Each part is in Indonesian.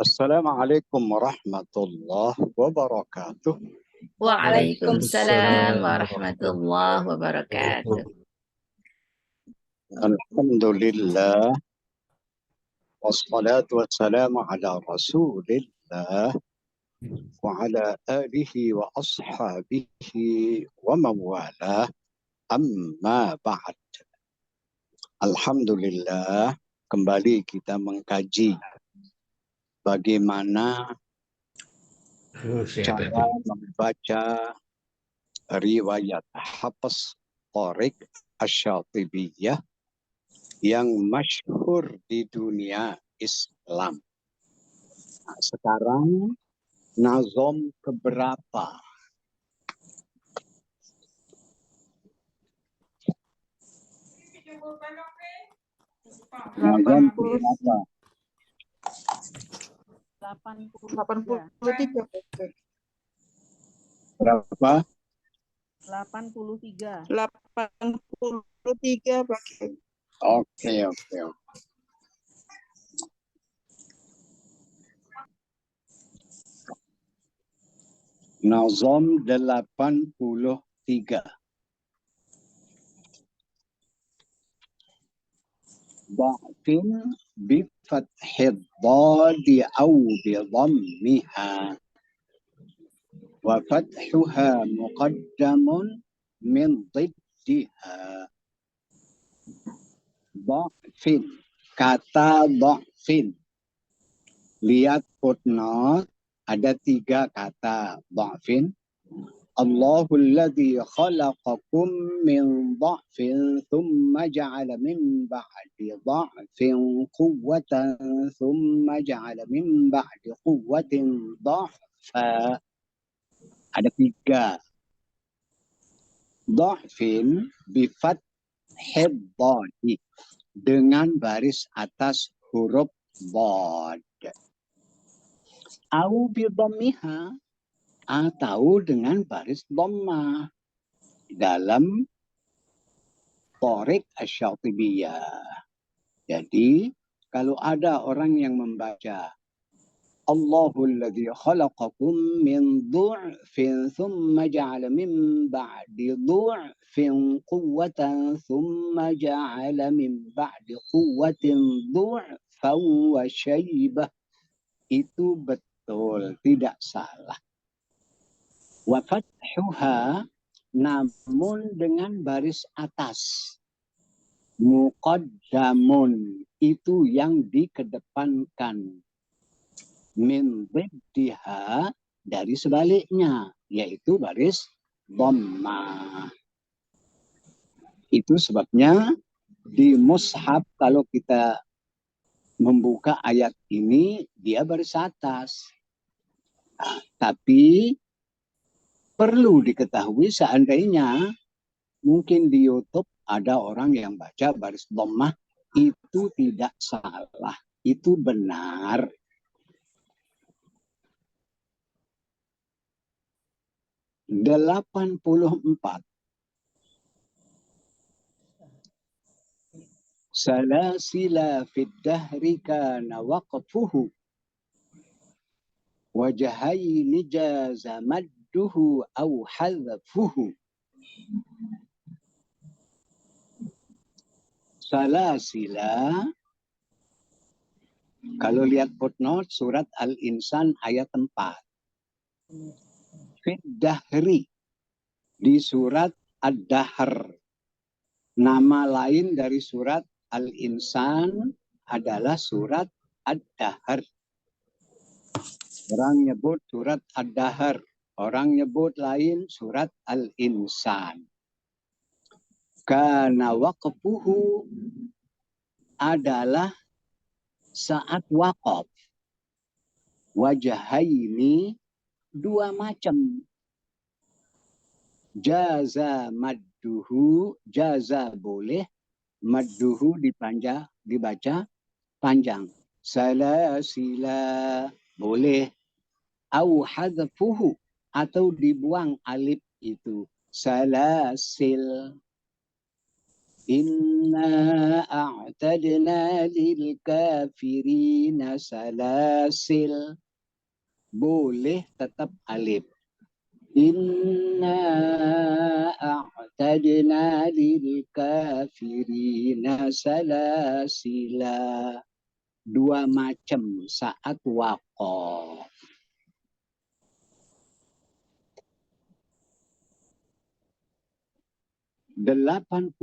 Assalamualaikum warahmatullahi wabarakatuh. Waalaikumsalam warahmatullahi wabarakatuh. Alhamdulillah. Wassalatu wassalamu ala rasulillah. Wa ala alihi wa ashabihi wa mawalah. Amma ba'd. Alhamdulillah. Kembali kita mengkaji bagaimana cara membaca riwayat Hafs Tariq Asy-Syatibiyah yang masyhur di dunia Islam. Nah, sekarang nazom keberapa? Nazom keberapa? 83. Berapa? 83. 83 pakai. Oke. Nazom 83. Ba'fin bifathid dadi au bidhammiha wa fathuha muqaddamun min dhiddiha. Dha'fin, kata dha'fin. Lihat footnote, ada 3 kata dha'fin. Allahul ladzi khalaqakum min dha'fin thumma ja'ala min ba'di dha'fin quwwatan thumma ja'ala min ba'di quwwatin dha'fa. Ada 3. Dha'fin bifathid dhadi, dengan baris atas huruf dhad. Au bidhammiha, atau dengan baris dhammah dalam Tariq Asy-Syatibiyah. Jadi kalau ada orang yang membaca Allahul ladzi khalaqakum min dhu'fin thumma ja'ala min ba'di dhu'fin quwwatan thumma ja'ala min ba'di quwwatin dhu'fan wa syaibah, itu betul, tidak salah. Wa fathuha, namun dengan baris atas. Muqaddamun, itu yang dikedepankan. Min dhiddiha, dari sebaliknya, yaitu baris dhammah. Itu sebabnya di mushaf kalau kita membuka ayat ini, dia baris atas. Nah, tapi perlu diketahui seandainya mungkin di YouTube ada orang yang baca baris dhammah, itu tidak salah, itu benar. Delapan puluh 84. Salasila fid dahri kana waqfuhu wajhaini jaza madduhu au hadfuhu. Salasila, kalau lihat footnote surat Al-Insan ayat 4. Fid dahri, di surat Ad-Dahr. Nama lain dari surat Al-Insan adalah surat Ad-Dahr. Orang nyebut surat Ad-Dahr, orang nyebut lain surat Al-Insan. Karena waqfuhu adalah saat waqaf. Wajahaini, 2 macam. Jaza madduhu, jaza boleh, madduhu dibaca panjang. Salasila boleh. Au hadfuhu, atau dibuang alif itu. Salasil. Inna a'tadna lil kafirina salasil. Boleh tetap alif. Inna a'tadna lil kafirina salasila. Dua macam saat waqaf. (85)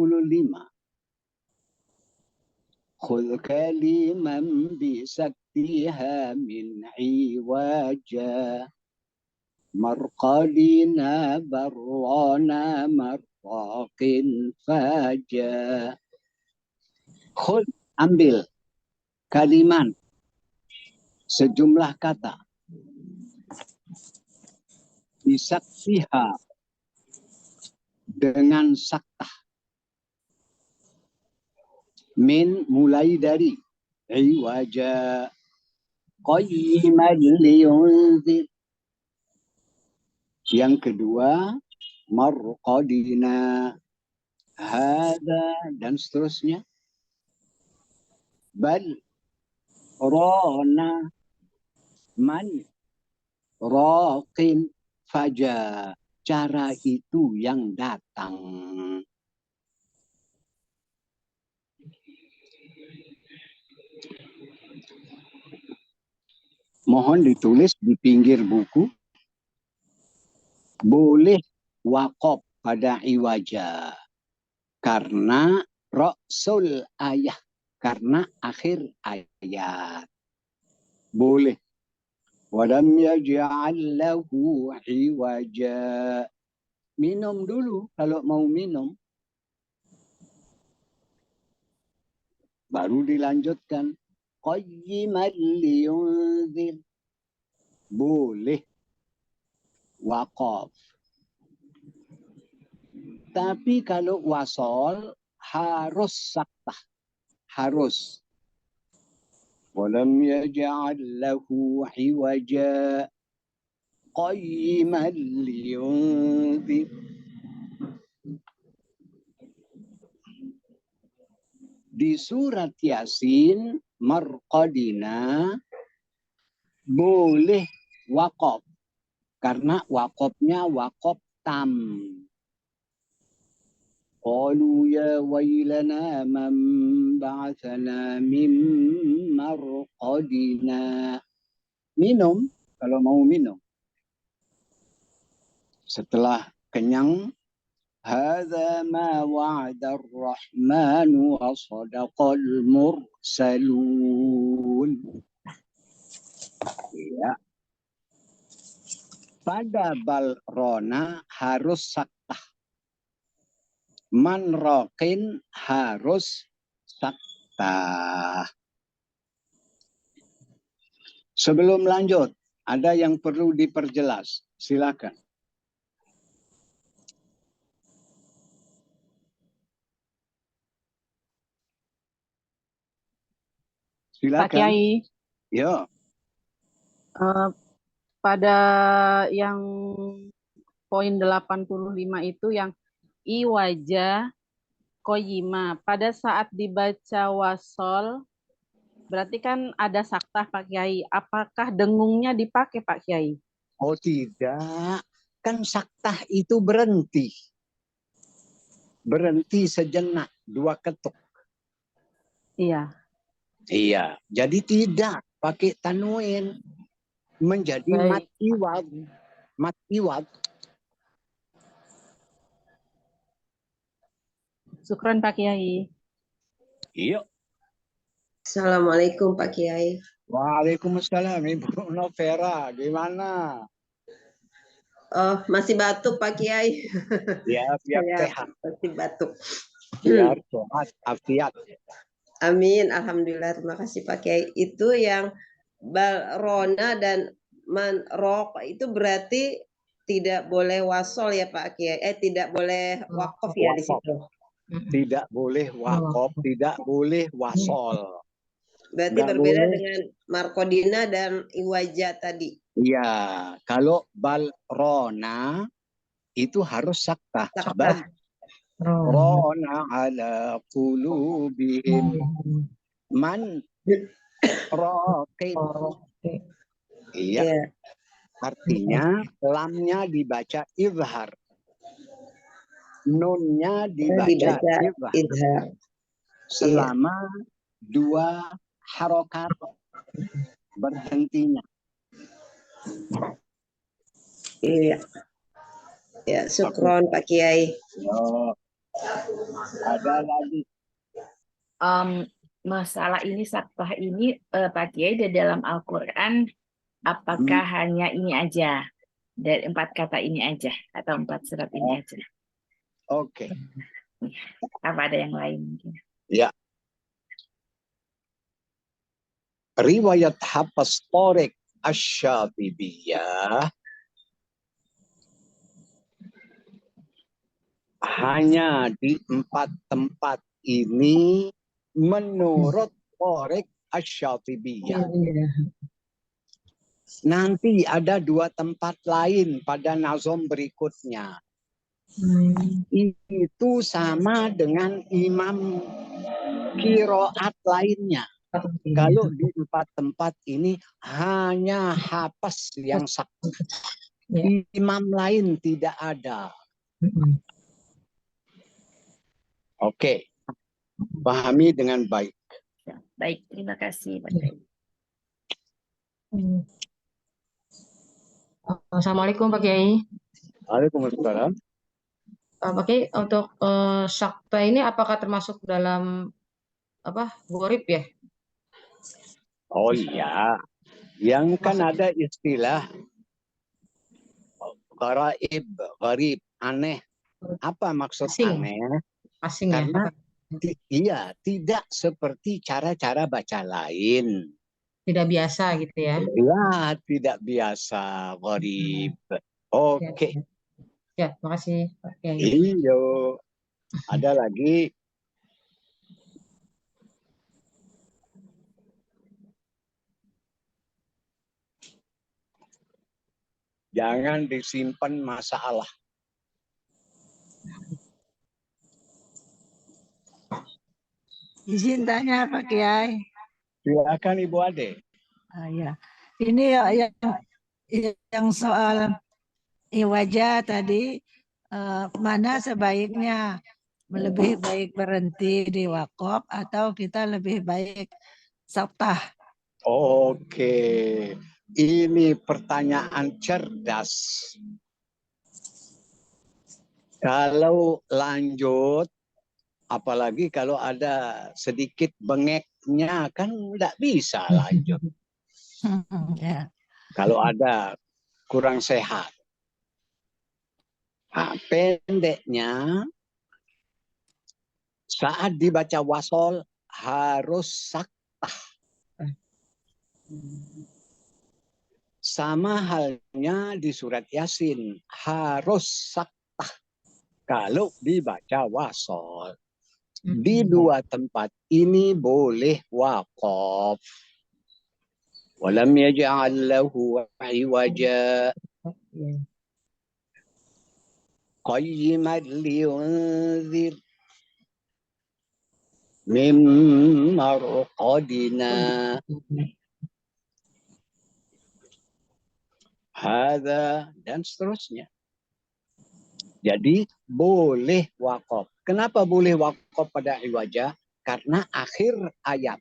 Khul kaliman bisaktiha min iwaja marqadina barwana marqaqin faja. Khul, ambil kaliman, sejumlah kata, bisaktiha, dengan saktah, min, mulai dari, iwaja, qayyiman liyunzir. Yang kedua, marqadina, hada, dan seterusnya. Bal, rona, man, raqin, faja. Cara itu yang datang. Mohon ditulis di pinggir buku. Boleh waqaf pada iwaja. Karena ra'sul ayah. Karena akhir ayat. Boleh. Walam yaj'al lahu iwaja. Minum dulu kalau mau minum. Baru dilanjutkan. Qayyiman liyunzir. Boleh waqaf. Tapi kalau wasol harus saktah. Harus. Walam yaj'al lahu iwaja. Qayyiman liyunzir. Di surat Yasin, marqadina, boleh waqaf. Karena waqafnya waqaf tam. Qalu ya wailana man ba'athana min marqadina. Minum, kalau mau minum. Setelah kenyang, hadza ma wa'ada ar-rahman wa sadaqal mursalun. Ya. Pada balrona harus saktah. Man raqin harus saktah. Sebelum lanjut, ada yang perlu diperjelas. Silakan. Silakan. Pak Kiai, Ya. pada yang poin 85 itu yang iwaja koyima. Pada saat dibaca wasol, berarti kan ada saktah Pak Kiai. Apakah dengungnya dipakai Pak Kiai? Oh tidak. Kan saktah itu berhenti. Berhenti sejenak. 2 ketuk. Iya. Iya. Jadi tidak pakai tanwin. Menjadi Baik. matiwad. Matiwad. Syukran Pak Kiai. Iya. Assalamualaikum Pak Kiai. Waalaikumsalam Ibu Novera. Gimana? Oh, masih batuk Pak Kiai. Ya, biar Saya sehat. masih batuk. Biar sehat, afiat. Amin. Alhamdulillah. Terima kasih Pak Kiai. Itu yang balrona dan manrok itu berarti tidak boleh wasol ya Pak Kiai. Tidak boleh wakaf ya di situ. Tidak boleh waqaf, tidak boleh wasol. Berarti Nggak berbeda boleh. dengan markodina dan iwaja tadi. Iya, kalau balrona itu harus saktah. Saktah. Rona ala qulubihim man raqib. Iya, Ya, artinya lamnya dibaca izhar, nunnya dibaca dibaca izhar idhar. selama 2 harokat berhentinya. Iya. Ya, syukron Pak Kiai. Yo, ada lagi. Masalah ini, saktah ini, Pak Kiai, di dalam Al-Quran, apakah hanya ini aja? Dari 4 kata ini aja? Atau 4 surat ini aja? Oke. Apa ada yang lain mungkin? Ya. Riwayat Hafs Tariq Asy-Syatibiyah hanya di 4 tempat ini menurut Tariq Asy-Syatibiyah. Nanti ada 2 tempat lain pada nazom berikutnya. Itu sama dengan imam qiraat lainnya. Kalau di 4 tempat ini hanya Hafs yang sakti. Imam lain tidak ada. Oke. Pahami dengan baik. Baik, terima kasih Pak Kiai. Assalamualaikum Pak Kiai. Waalaikumsalam. Pak Kiai, untuk sakta ini apakah termasuk dalam gharib ya? Oh iya. Yang kan ada istilah gharib, aneh. Apa maksud Asing. aneh? Asing Karena ya? iya, tidak seperti cara-cara baca lain. Tidak biasa gitu ya? Ya, tidak biasa, gharib. Oke. Ya, makasih Pak Kiai. Iyo. Ada lagi. Jangan disimpan masalah. Izin tanya Pak Kiai. Silakan Ibu Ade. Ya. Ini yang soal iwaja tadi, mana sebaiknya lebih baik berhenti di wakaf atau kita lebih baik saktah? Oke. Ini pertanyaan cerdas. Kalau lanjut, apalagi kalau ada sedikit bengeknya, kan nggak bisa lanjut. Ya. Kalau ada kurang sehat. Nah, pendeknya, saat dibaca wasol harus saktah. Sama halnya di surat Yasin, harus saktah kalau dibaca wasol. Di 2 tempat ini boleh waqaf. Walam yaj'al lahu iwaja qayyiman liyunzir min marqadina. Hadza dan seterusnya. Jadi boleh wakaf. Kenapa boleh wakaf pada iwaja? Karena akhir ayat.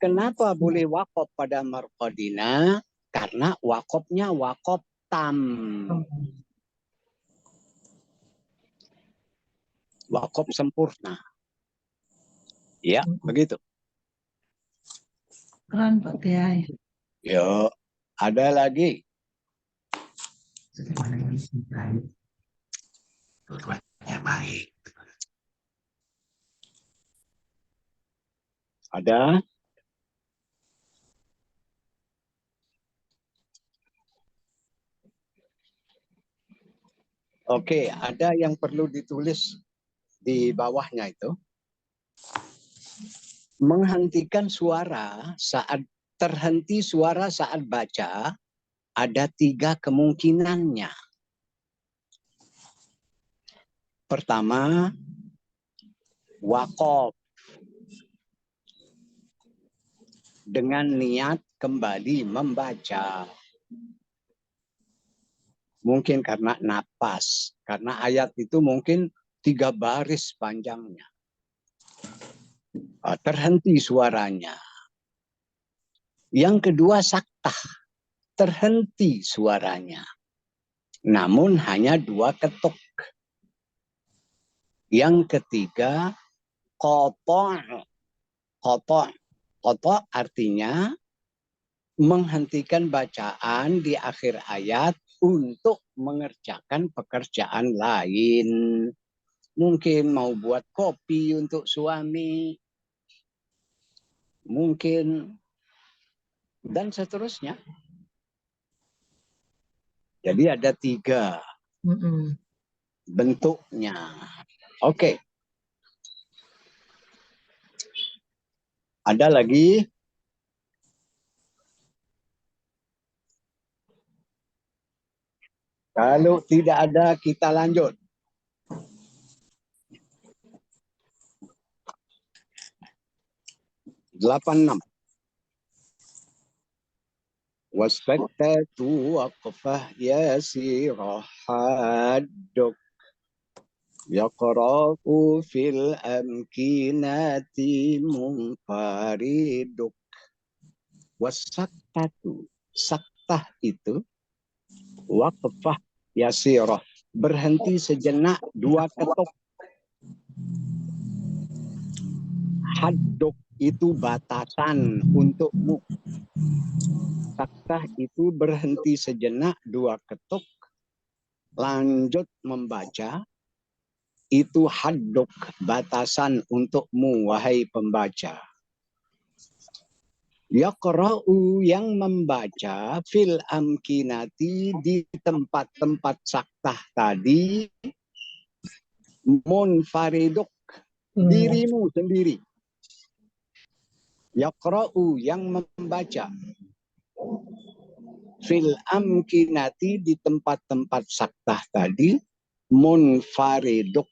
Kenapa boleh wakaf pada marqadina? Karena wakafnya wakaf tam. Wakaf sempurna. Ya, begitu. Keren Pak Kiai. Yuk, ada lagi. Ada? Oke, ada yang perlu ditulis di bawahnya itu. Menghentikan suara saat terhenti suara saat baca ada 3 kemungkinannya. Pertama, waqaf. Dengan niat kembali membaca. Mungkin karena napas. Karena ayat itu mungkin 3 baris panjangnya. Terhenti suaranya. Yang kedua, saktah. Terhenti suaranya. Namun hanya 2 ketuk. Yang ketiga, qata'. Qata'. Qata' artinya menghentikan bacaan di akhir ayat untuk mengerjakan pekerjaan lain. Mungkin mau buat kopi untuk suami. Mungkin dan seterusnya. Jadi ada 3 bentuknya. Oke. Ada lagi? Kalau tidak ada, kita lanjut. Delapan 6. Wasfaktatu waqfah yasirah hadduk. Yaqra'u fil amkinati munfariduk. Wasaktatu. Saktah itu waqfah yasirah. Berhenti sejenak 2 ketuk. Hadduk itu batasan untukmu. Saktah itu berhenti sejenak 2 ketuk. Lanjut membaca. Itu hadduk, batasan untukmu, wahai pembaca. Yaqra'u, yang membaca, fil amkinati, di tempat-tempat saktah tadi, munfariduk, dirimu sendiri. Yaqra'u, yang membaca, fil amkinati, di tempat-tempat saktah tadi, munfariduk,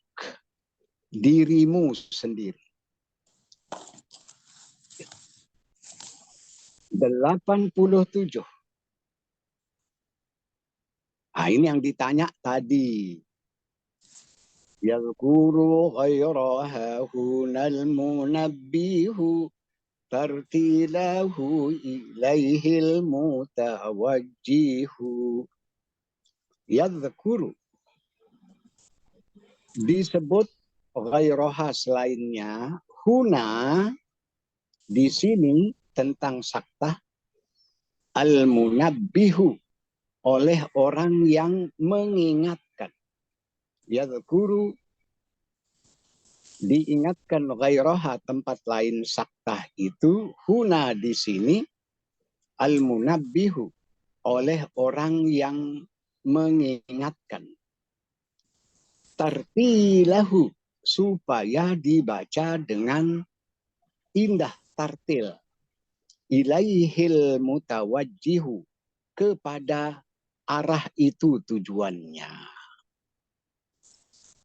dirimu sendiri. 87. Ini yang ditanya tadi. Yadhkuru ghairaha hunal munabbihu tartilahu ilaihil mutawajjihu. Yadhkuru. Disebut ghairaha selainnya. Huna, di sini tentang saktah, al-munabbihu, oleh orang yang mengingatkan. Yadhkuru, diingatkan ghairaha, tempat lain saktah itu. Huna, di sini, al-munabbihu, oleh orang yang mengingatkan. Tartilahu, supaya dibaca dengan indah, tartil. Ilaihil mutawajjihu, kepada arah itu tujuannya.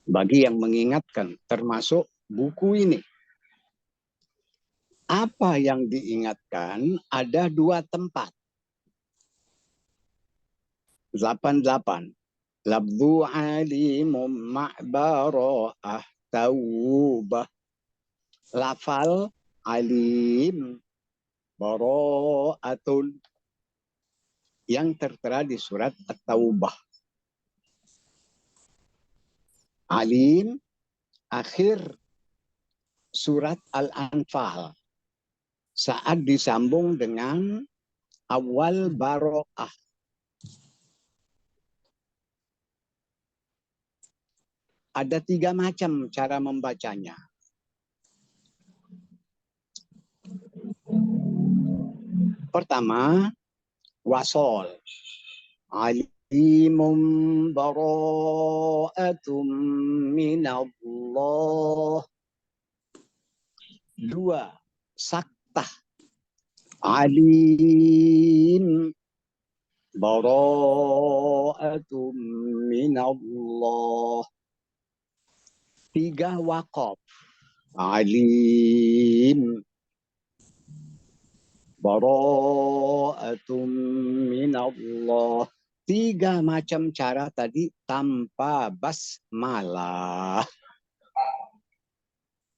Bagi yang mengingatkan, termasuk buku ini. Apa yang diingatkan? Ada 2 tempat. 88. Labdu alimum ma'bara'ah tawbah. Lafal alim bara'atun, yang tertera di surat At-Taubah. Alim, akhir surat Al-Anfal. Saat disambung dengan awal bara'ah. Ada 3 macam cara membacanya. Pertama, wasol. Alimum bara'atum minallah. 2, saktah. Alim bara'atum minallah. 3 waqaf. Alim. Bara'atum minallah. 3 macam cara tadi tanpa basmalah.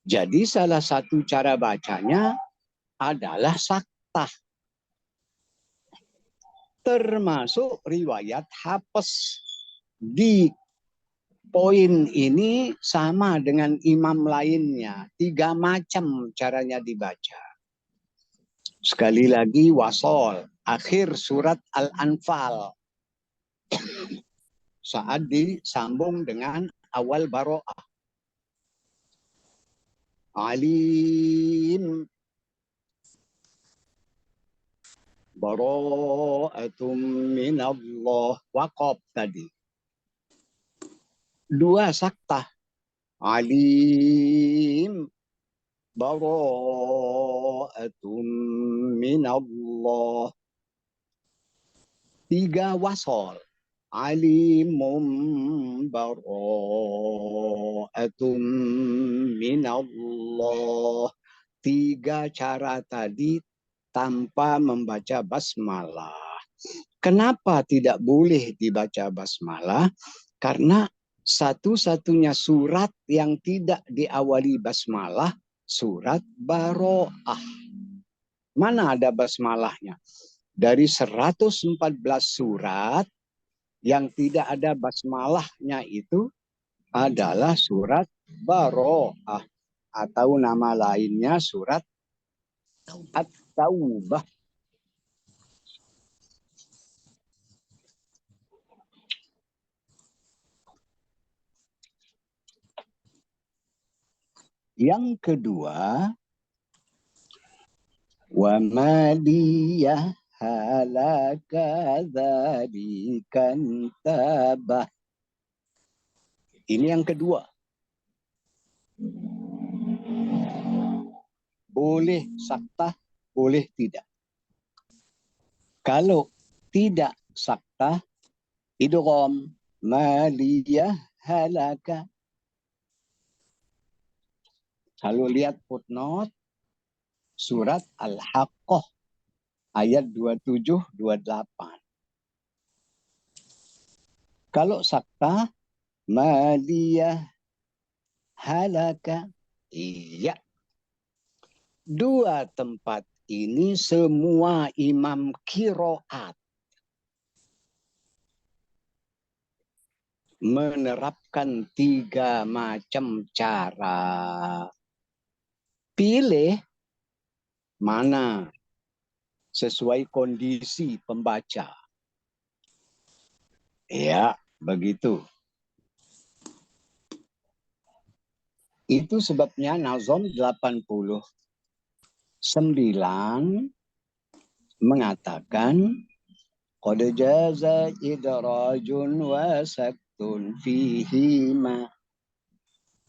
Jadi salah satu cara bacanya adalah saktah. Termasuk riwayat Hafs. Di poin ini sama dengan imam lainnya. 3 macam caranya dibaca. Sekali lagi wasol. Akhir surat Al-Anfal. Saat disambung dengan awal Baro'ah. Alim. Bara'atum minallah. Waqaf tadi. 2 saktah. Alim. Bara'atum minallah. 3 wasol. Alimum bara'atum minallah. 3 cara tadi tanpa membaca basmalah. Kenapa tidak boleh dibaca basmalah? Karena satu-satunya surat yang tidak diawali basmalah surat Baro'ah. Mana ada basmalahnya? Dari 114 surat yang tidak ada basmalahnya itu adalah surat Baro'ah. Atau nama lainnya surat At-Taubah. Yang kedua, wa maliyah halaka dzalikan tabah. Ini yang kedua. Boleh saktah, boleh tidak. Kalau tidak saktah, idgham maliyah halaka. Kalau lihat footnote surat Al-Haqqah ayat 27-28. Kalau saktah maliyah halaka. Iya. 2 tempat ini semua imam qiraat menerapkan 3 macam cara. Pilih mana sesuai kondisi pembaca. Ya, begitu. Itu sebabnya Nazom 89 mengatakan qad jaza idrajun wa saktun fihima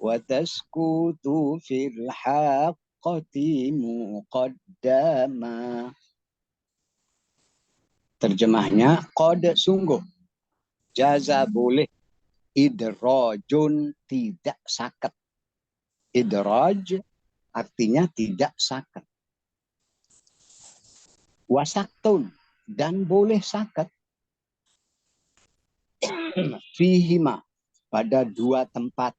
wa taskutu fil haqqati muqaddama. Terjemahnya qad sungguh, jaza boleh, idrajun tidak sakat. Idraj artinya tidak sakat. Wasaktun dan boleh sakat. Fihima pada 2 tempat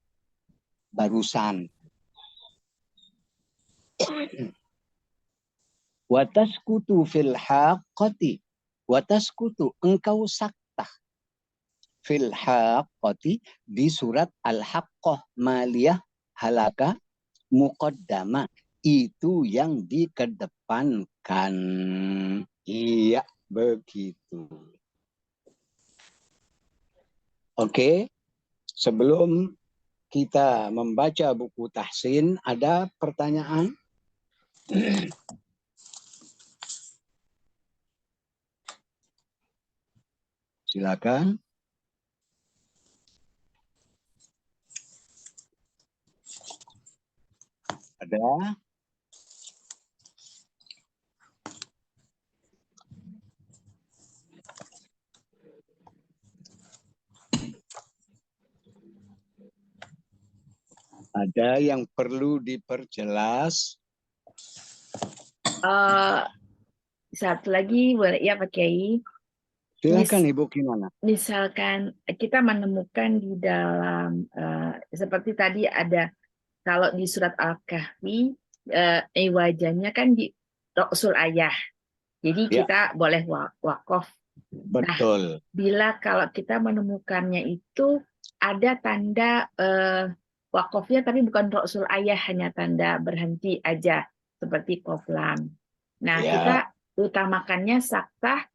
barusan. Wataskutu fil haqqati. Wataskutu engkau saktah. Fil haqqati di surat Al-Haqqah maliyah halaka muqaddama. Itu yang dikedepankan. Iya, begitu. Oke, sebelum kita membaca buku tahsin, ada pertanyaan? Silakan. Ada? Ada yang perlu diperjelas? Satu lagi boleh ya Pak Kiai. Silakan Ibu Kimana. Misalkan kita menemukan di dalam seperti tadi ada kalau di surat Al-Kahfi wajahnya kan di Rasul ayah. Jadi Ya. kita boleh wakaf. Betul. Bila kalau kita menemukannya itu ada tanda wakafnya tapi bukan Rasul ayah, hanya tanda berhenti aja seperti qoflam. Nah, Ya. kita utamakannya saktah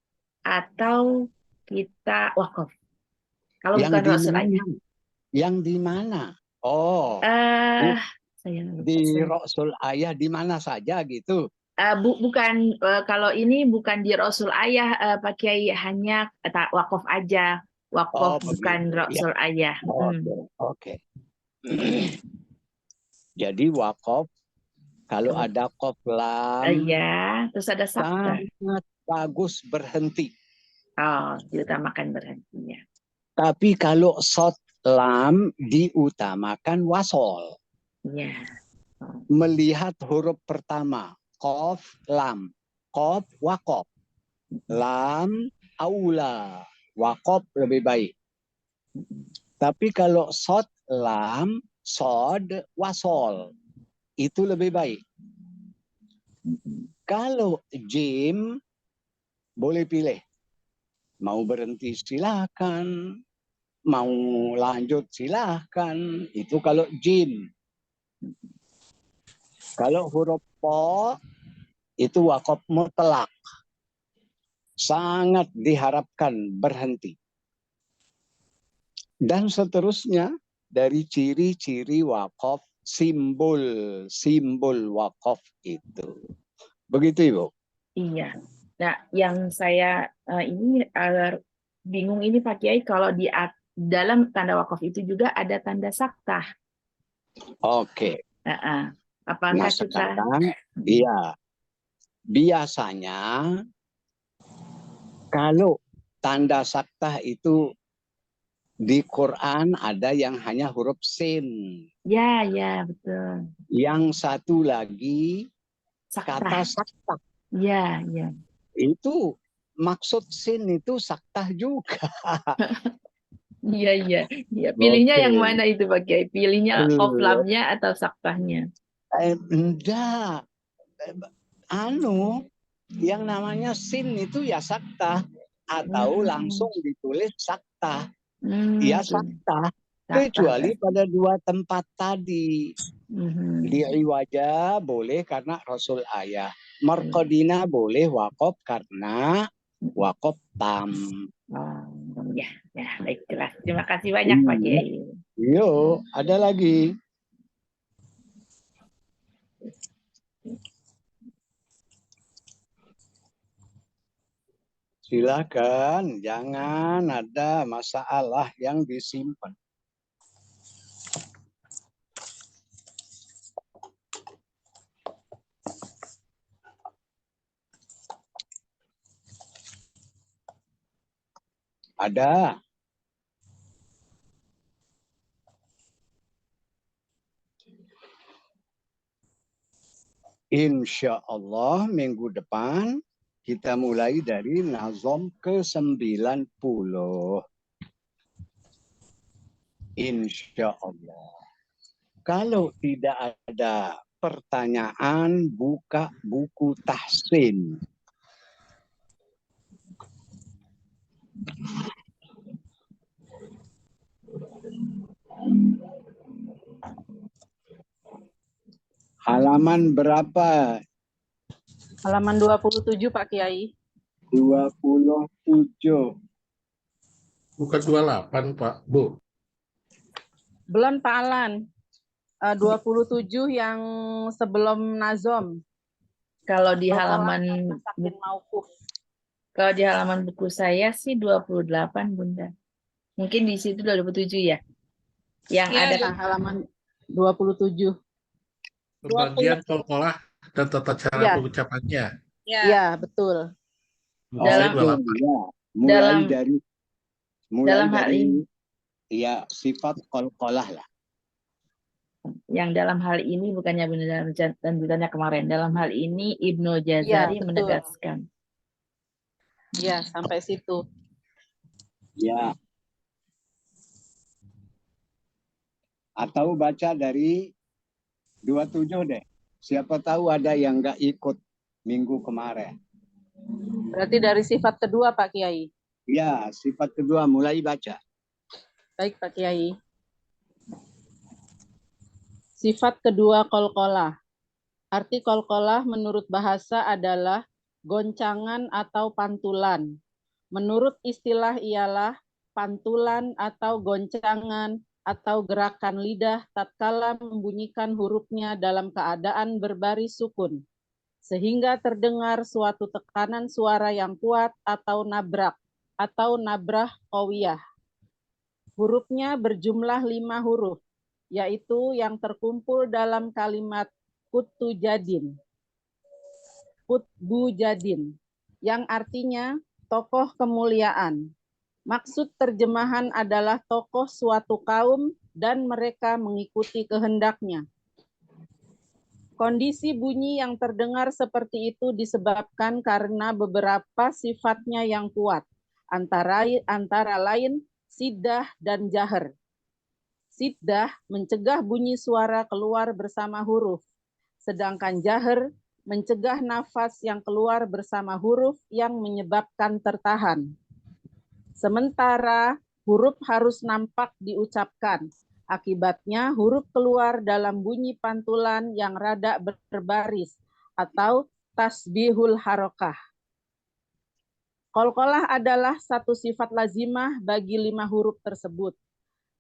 atau kita wakaf. Kalau Yang bukan di Rasul mana? ayah. Yang di mana? Oh, Saya di Rasul ayah di mana saja gitu. bukan kalau ini bukan di Rasul ayah Pak Kiai, hanya wakaf aja. Wakaf bukan begitu. Rasul ayah. Oke. Jadi wakaf kalau ada qoflam Iya, terus ada saktah. sangat bagus berhenti. Oh, diutamakan berhentinya. Tapi kalau short lam diutamakan wasol. Iya. Melihat huruf pertama, qaf lam. Qaf waqaf. Lam aula. Waqaf lebih baik. Tapi kalau short lam, sod wasol. Itu lebih baik. Kalau jim boleh pilih. Mau berhenti silakan. Mau lanjut silahkan. Itu kalau jim. Kalau huruf po itu wakaf mutlak. Sangat diharapkan berhenti. Dan seterusnya dari ciri-ciri wakaf, simbol wakaf itu. Begitu Ibu? Iya. Nah, yang saya ini bingung ini Pak Kiai, kalau di dalam tanda wakaf itu juga ada tanda saktah. Oke. Apakah Nah kita sekarang, iya. Biasanya kalau tanda saktah itu di Quran ada yang hanya huruf sin. Ya, betul. Yang satu lagi Saktah. kata saktah. Ya. Itu maksud sin itu saktah juga. Iya. Pilihnya Oke. yang mana itu Pak Kiai? Pilihnya qoflamnya atau saktahnya? Enggak. Yang namanya sin itu ya saktah. Atau langsung ditulis saktah. Ya saktah. Kecuali pada dua tempat tadi. Di iwaja boleh karena Rasul ayah. Marqadina boleh wakaf karena wakaf tam. Ya, baik, jelas. Terima kasih banyak Pak Kiai. Yo, ada lagi. Silakan, jangan ada masalah yang disimpan. Ada. Insya Allah minggu depan kita mulai dari nazom ke-90. Insya Allah. Kalau tidak ada pertanyaan, buka buku tahsin. Halaman berapa? Halaman 27 Pak Kiai. 27. Bukan 28 Pak, Bu. Belum Pak Alan. 27 yang sebelum nazom. Kalau di halaman buku saya sih 28 Bunda. Mungkin di situ 27 ya. Yang ada halaman 27. Pembagian kol-kolah dan tata cara pengucapannya. Iya, betul. Dalam mulai dari hal ini. ya sifat kol-kolah lah. Yang dalam hal ini bukannya benar lanjutannya kemarin. Dalam hal ini Ibnu Iya, Jazari betul. menegaskan. Ya, sampai situ. Ya. Atau baca dari 27 deh. Siapa tahu ada yang nggak ikut minggu kemarin. Berarti dari sifat kedua, Pak Kiai. Ya, sifat kedua mulai baca. Baik, Pak Kiai. Sifat kedua qalqalah. Arti qalqalah menurut bahasa adalah goncangan atau pantulan. Menurut istilah ialah pantulan atau goncangan atau gerakan lidah tatkala membunyikan hurufnya dalam keadaan berbaris sukun, sehingga terdengar suatu tekanan suara yang kuat atau nabrak atau nabrah qawiyah. Hurufnya berjumlah 5 huruf, yaitu yang terkumpul dalam kalimat kutbu jadin, yang artinya tokoh kemuliaan. Maksud terjemahan adalah tokoh suatu kaum dan mereka mengikuti kehendaknya. Kondisi bunyi yang terdengar seperti itu disebabkan karena beberapa sifatnya yang kuat, antara lain siddah dan jahar. Siddah mencegah bunyi suara keluar bersama huruf, sedangkan jahar mencegah nafas yang keluar bersama huruf yang menyebabkan tertahan. Sementara huruf harus nampak diucapkan. Akibatnya huruf keluar dalam bunyi pantulan yang rada berbaris atau tasbihul harokah. Qalqalah adalah satu sifat lazimah bagi 5 huruf tersebut.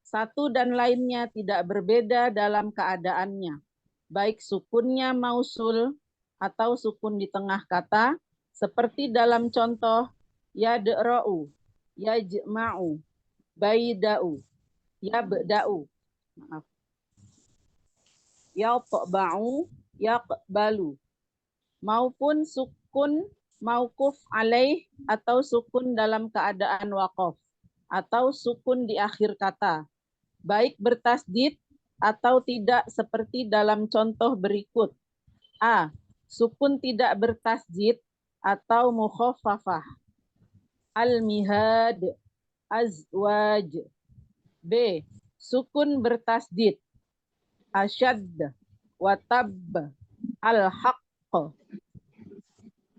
Satu dan lainnya tidak berbeda dalam keadaannya, baik sukunnya mausul atau sukun di tengah kata, seperti dalam contoh yad'ra'u, yajma'u, baida'u, yabda'u, yaqba'u, yaqbalu, maupun sukun mauquf alaih atau sukun dalam keadaan waqaf, atau sukun di akhir kata, baik bertasdid atau tidak seperti dalam contoh berikut. A. Sukun tidak bertasdid atau mukhaffafah. Al-mihad, azwaj. B. Sukun bertasdid. Asyad, watab, al-haqq.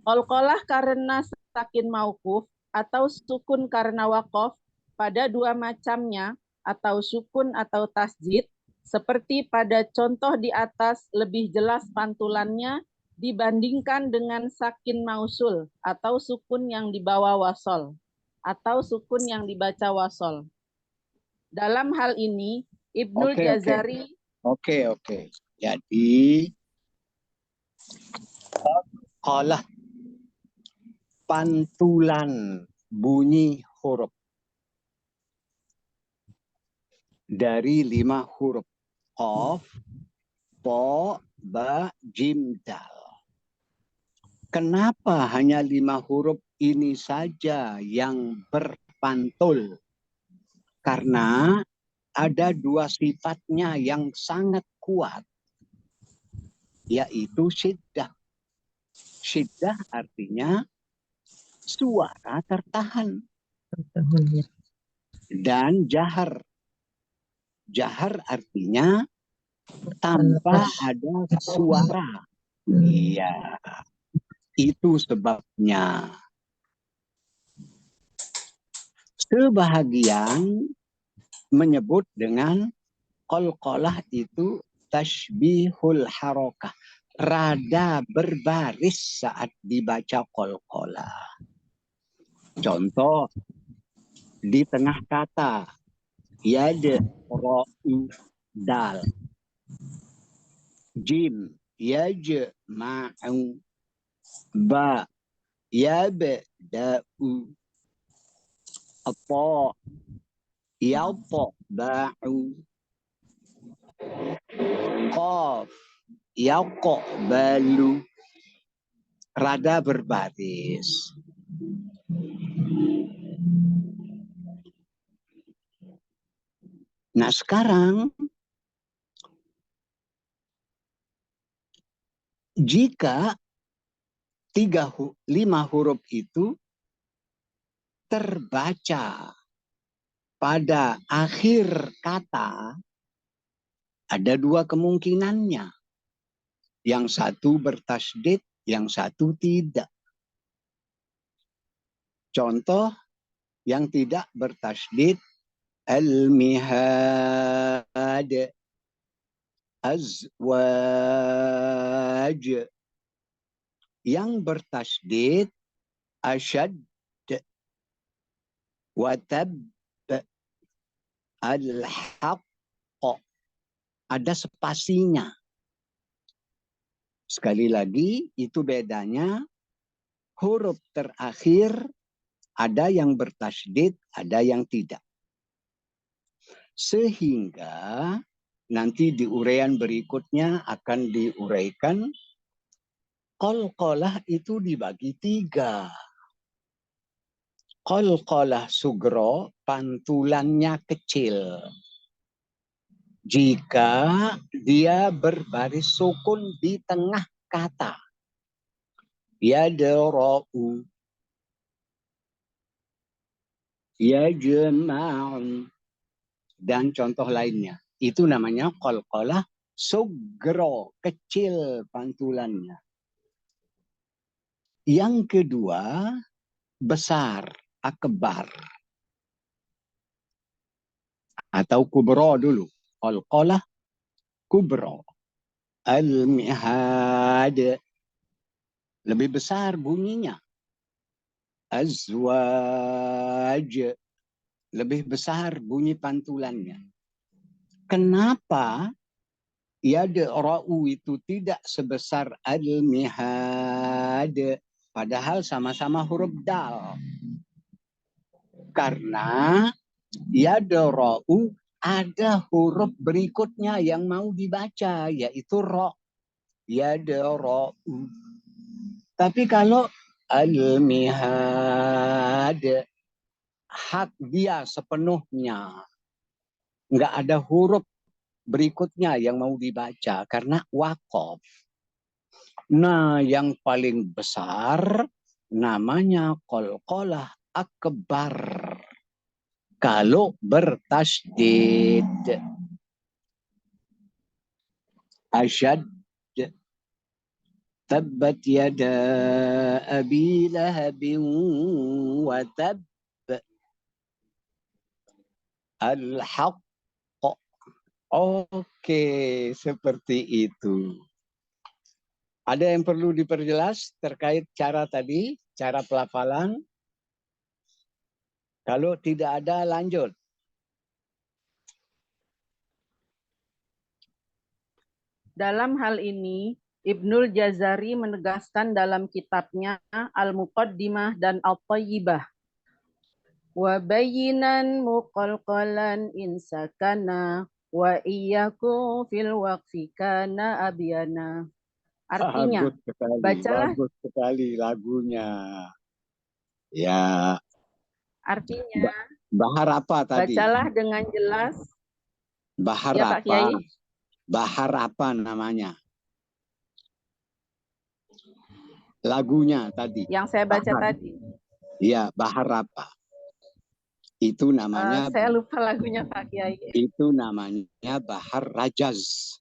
Qalqalah karena sakin mauquf atau sukun karena waqaf pada 2 macamnya, atau sukun atau tasjid, seperti pada contoh di atas lebih jelas pantulannya dibandingkan dengan sakin mausul atau sukun yang dibawa wasol atau sukun yang dibaca wasol. Dalam hal ini Ibnul Jazari. Oke. Jadi qalqalah pantulan bunyi huruf dari 5 huruf qaf, po, ba, jim, dal. Kenapa hanya 5 huruf ini saja yang berpantul? Karena ada 2 sifatnya yang sangat kuat, yaitu syiddah. Syiddah artinya suara tertahan. Dan jahar. Jahar artinya tanpa ada suara. Iya, itu sebabnya. Sebahagian menyebut dengan qalqalah itu tashbihul harokah. Rada berbaris saat dibaca qalqalah. Contoh, di tengah kata, yad, ro'u, dal. Jim, yaj, ma'u, ba, yab, da'u, apa, yalpo, ba'u, qaf, yalko, balu. Rada berbaris. Nah sekarang jika 5 huruf itu terbaca pada akhir kata, ada 2 kemungkinannya. Yang satu bertasydid, yang satu tidak. Contoh yang tidak bertasydid, al-mihad, azwaj. Yang bertasydid, asyad, watab, al-haq. Ada spasinya. Sekali lagi, itu bedanya huruf terakhir ada yang bertasydid, ada yang tidak. Sehingga nanti di uraian berikutnya akan diuraikan qalqalah itu dibagi 3. Qalqalah sugro, pantulannya kecil. Jika dia berbaris sukun di tengah kata. Yadra'u, yajma'u, dan contoh lainnya. Itu namanya qalqalah sugro, kecil pantulannya. Yang kedua, besar, akbar. Atau kubro dulu. Qalqalah kubro. Al-mihad, lebih besar bunyinya. Azwaj, lebih besar bunyi pantulannya. Kenapa yadra'u itu tidak sebesar al-mihad, padahal sama-sama huruf dal? Karena yadra'u ada huruf berikutnya yang mau dibaca, yaitu ro. Yadra'u. Tapi kalau al-mihad, hak dia sepenuhnya. Nggak ada huruf berikutnya yang mau dibaca karena waqaf. Nah, yang paling besar namanya qalqalah akbar. Kalau bertasydid. Asyad, tabbat yada abi lahabin wa tab, al-haq. Oke, seperti itu. Ada yang perlu diperjelas terkait cara tadi, cara pelafalan? Kalau tidak ada, lanjut. Dalam hal ini, Ibnul Jazari menegaskan dalam kitabnya Al-Muqaddimah dan Al-Tayyibah. Wa bayinan muqalqalan insakana wa iyyaku fil waqfi kana abyana. Artinya, bagus sekali lagunya. Ya. Artinya, bahar apa tadi? Bacalah dengan jelas. Bahar ya, apa? Pak Kiai? Bahar apa namanya? Lagunya tadi. Yang saya baca bahar. tadi. Iya, bahar apa? Itu namanya. Saya lupa lagunya Pak Kiai. Itu namanya bahar rajaz.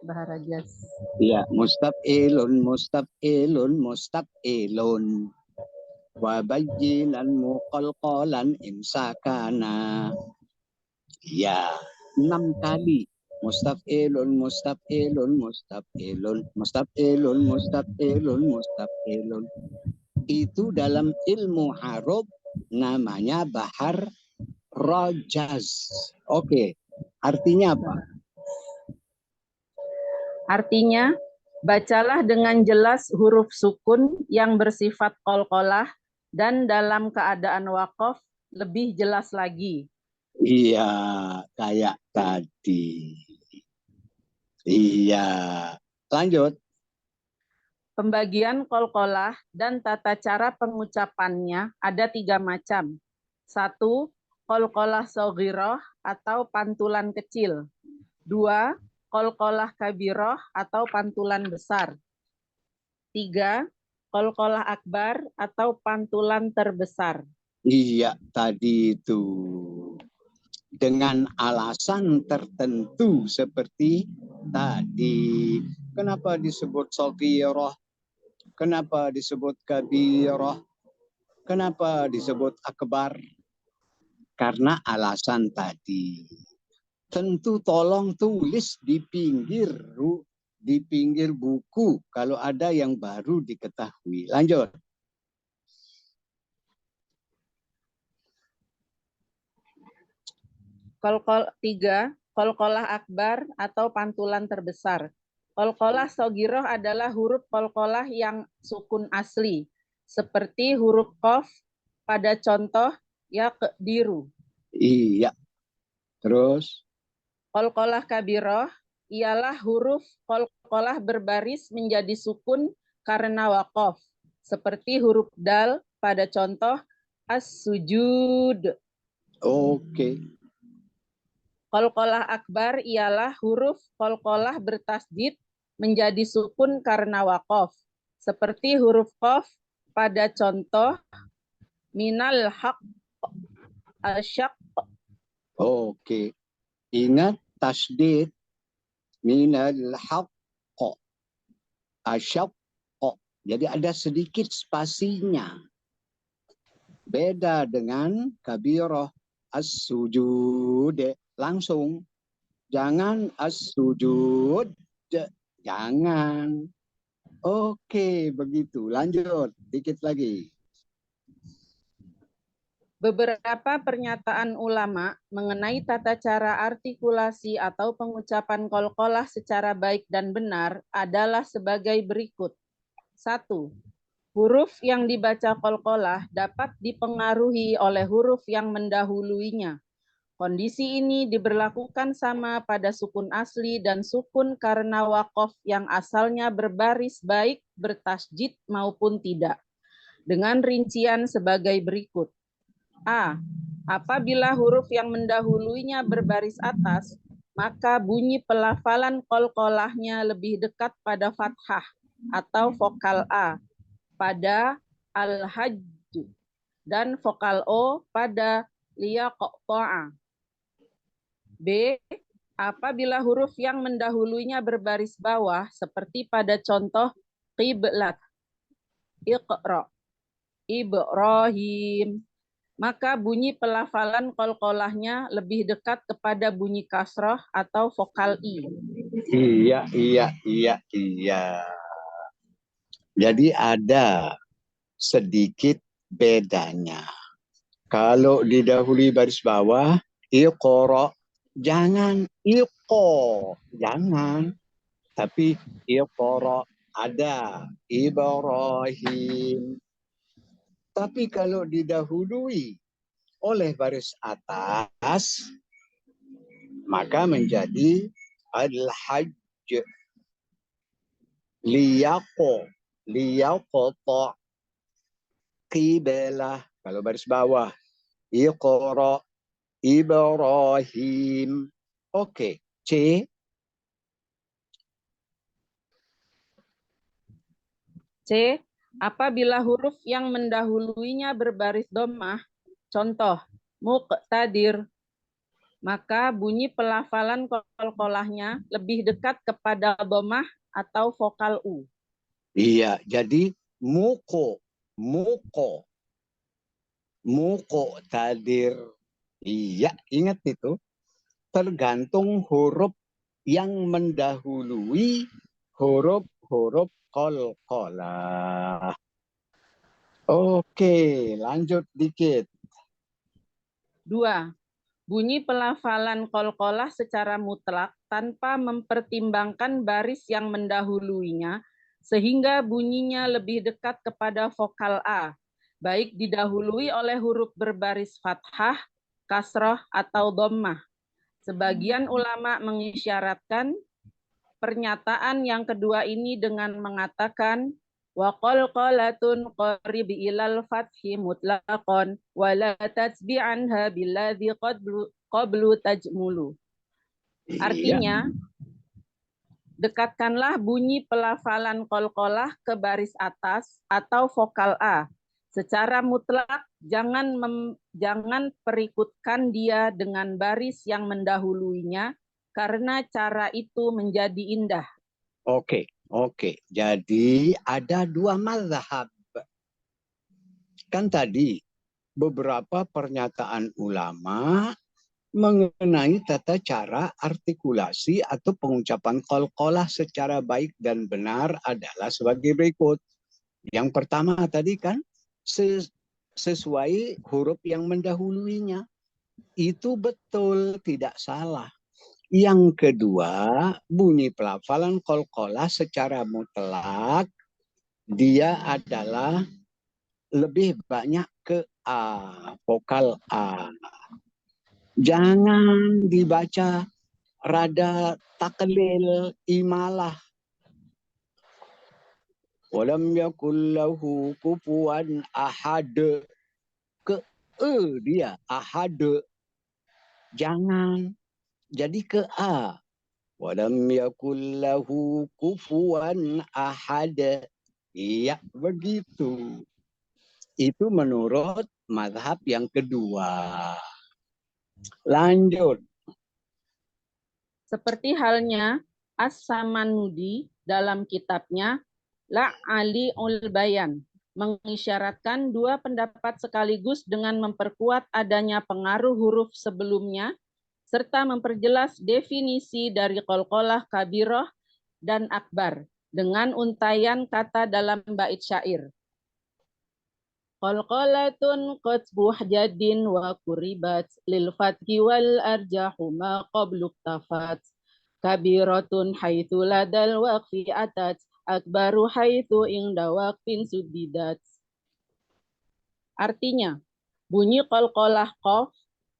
Bahar rajaz. Iya, mustaf'ilun, mustaf'ilun, mustaf'ilun. Wa bayyinan muqalqalan imsakana. Ya, 6 kali. Mustaf'ilun, mustaf'ilun, mustaf'ilun, mustaf'ilun, mustaf'ilun, mustaf'ilun. Itu dalam ilmu haruf namanya bahar rajaz. Oke, artinya apa? Artinya, bacalah dengan jelas huruf sukun yang bersifat qalqalah dan dalam keadaan waqaf lebih jelas lagi. Iya, kayak tadi. Iya, lanjut. Pembagian qalqalah dan tata cara pengucapannya ada 3 macam. 1. Qalqalah shaghirah atau pantulan kecil. 2. qalqalah kabiroh atau pantulan besar. 3. Qalqalah akbar atau pantulan terbesar. Iya, tadi itu. Dengan alasan tertentu seperti tadi. Kenapa disebut saghirah? Kenapa disebut kabirah? Kenapa disebut akbar? Karena alasan tadi. Tentu tolong tulis di pinggir buku kalau ada yang baru diketahui. Lanjut. Qalqalah akbar atau pantulan terbesar. Qalqalah shogiroh adalah huruf qalqalah yang sukun asli, seperti huruf qaf pada contoh yaqdiru. Iya. Terus? Qalqalah kabiroh ialah huruf qalqalah berbaris menjadi sukun karena waqaf, seperti huruf dal pada contoh as-sujud. Oke. Qalqalah akbar ialah huruf qalqalah bertasdid menjadi sukun karena waqaf, seperti huruf qaf pada contoh minal haq asyaq. Oke. Ingat tasdid minal haq asyaq. Jadi ada sedikit spasinya. Beda dengan kabirah as-sujud. Langsung. Jangan as-sujud. Jangan. Oke, begitu. Lanjut. Dikit lagi. Beberapa pernyataan ulama mengenai tata cara artikulasi atau pengucapan qalqalah secara baik dan benar adalah sebagai berikut. 1. Huruf yang dibaca qalqalah dapat dipengaruhi oleh huruf yang mendahuluinya. Kondisi ini diberlakukan sama pada sukun asli dan sukun karena waqaf yang asalnya berbaris baik bertasjid maupun tidak. Dengan rincian sebagai berikut. A. Apabila huruf yang mendahuluinya berbaris atas, maka bunyi pelafalan qalqalahnya lebih dekat pada fathah atau vokal A pada al-hajj dan vokal O pada liyaqta'a. B. Apabila huruf yang mendahulunya berbaris bawah seperti pada contoh qiblat, iqra, Ibrahim, maka bunyi pelafalan qalqalahnya lebih dekat kepada bunyi kasroh atau vokal I. Iya. Jadi ada sedikit bedanya. Kalau didahului baris bawah, iqra, jangan iqo, jangan. Tapi iqra ada, Ibrahim. Tapi kalau didahului oleh baris atas, maka menjadi al-hajj. Liyaqta, qiblah. Kalau baris bawah, iqra, Ibrahim. Oke. C. Apabila huruf yang mendahuluinya berbaris dhammah, contoh muqtadir, maka bunyi pelafalan qalqalahnya lebih dekat kepada dhammah atau vokal U. Iya, jadi muqtadir. Iya, ingat itu. Tergantung huruf yang mendahului huruf qalqalah. Oke, lanjut dikit. 2. Bunyi pelafalan qalqalah secara mutlak tanpa mempertimbangkan baris yang mendahuluinya, sehingga bunyinya lebih dekat kepada vokal A, baik didahului oleh huruf berbaris fathah, kasroh, atau dhammah. Sebagian ulama mengisyaratkan pernyataan yang kedua ini dengan mengatakan wa qalqalatun qarib ilal fathi mutlaqan wa la tatbi'anha billadhi qablu tajmulu. Artinya, Dekatkanlah bunyi pelafalan qalqalah ke baris atas atau vokal A. Secara mutlak, jangan perikutkan dia dengan baris yang mendahuluinya, karena cara itu menjadi indah. Oke. Jadi ada dua mazhab. Kan tadi beberapa pernyataan ulama mengenai tata cara artikulasi atau pengucapan qalqalah secara baik dan benar adalah sebagai berikut. Yang pertama tadi kan sesuai huruf yang mendahuluinya. Itu betul, tidak salah. Yang kedua, bunyi pelafalan qalqalah secara mutlak dia adalah lebih banyak ke A, vokal A. Jangan dibaca rada taklil imalah. Walam yakul lahu kufuwan ahad. Ke dia ahad. Jangan. Jadi ke A. Walam yakul lahu kufuwan ahad. Iya, begitu. Itu menurut mazhab yang kedua. Lanjut. Seperti halnya As-Samanudi dalam kitabnya La'ali ul-Bayan mengisyaratkan dua pendapat sekaligus dengan memperkuat adanya pengaruh huruf sebelumnya serta memperjelas definisi dari qalqalah kabirah dan akbar dengan untaian kata dalam bait syair. Qalqalatun qatbuh jadin wa kuribat lil fathi wal arjahu ma qablu tafat kabiratun haitsu ladal waqfi atat akbaru haitsu inda waqfin sudidat. Artinya, bunyi qalqalah qaf,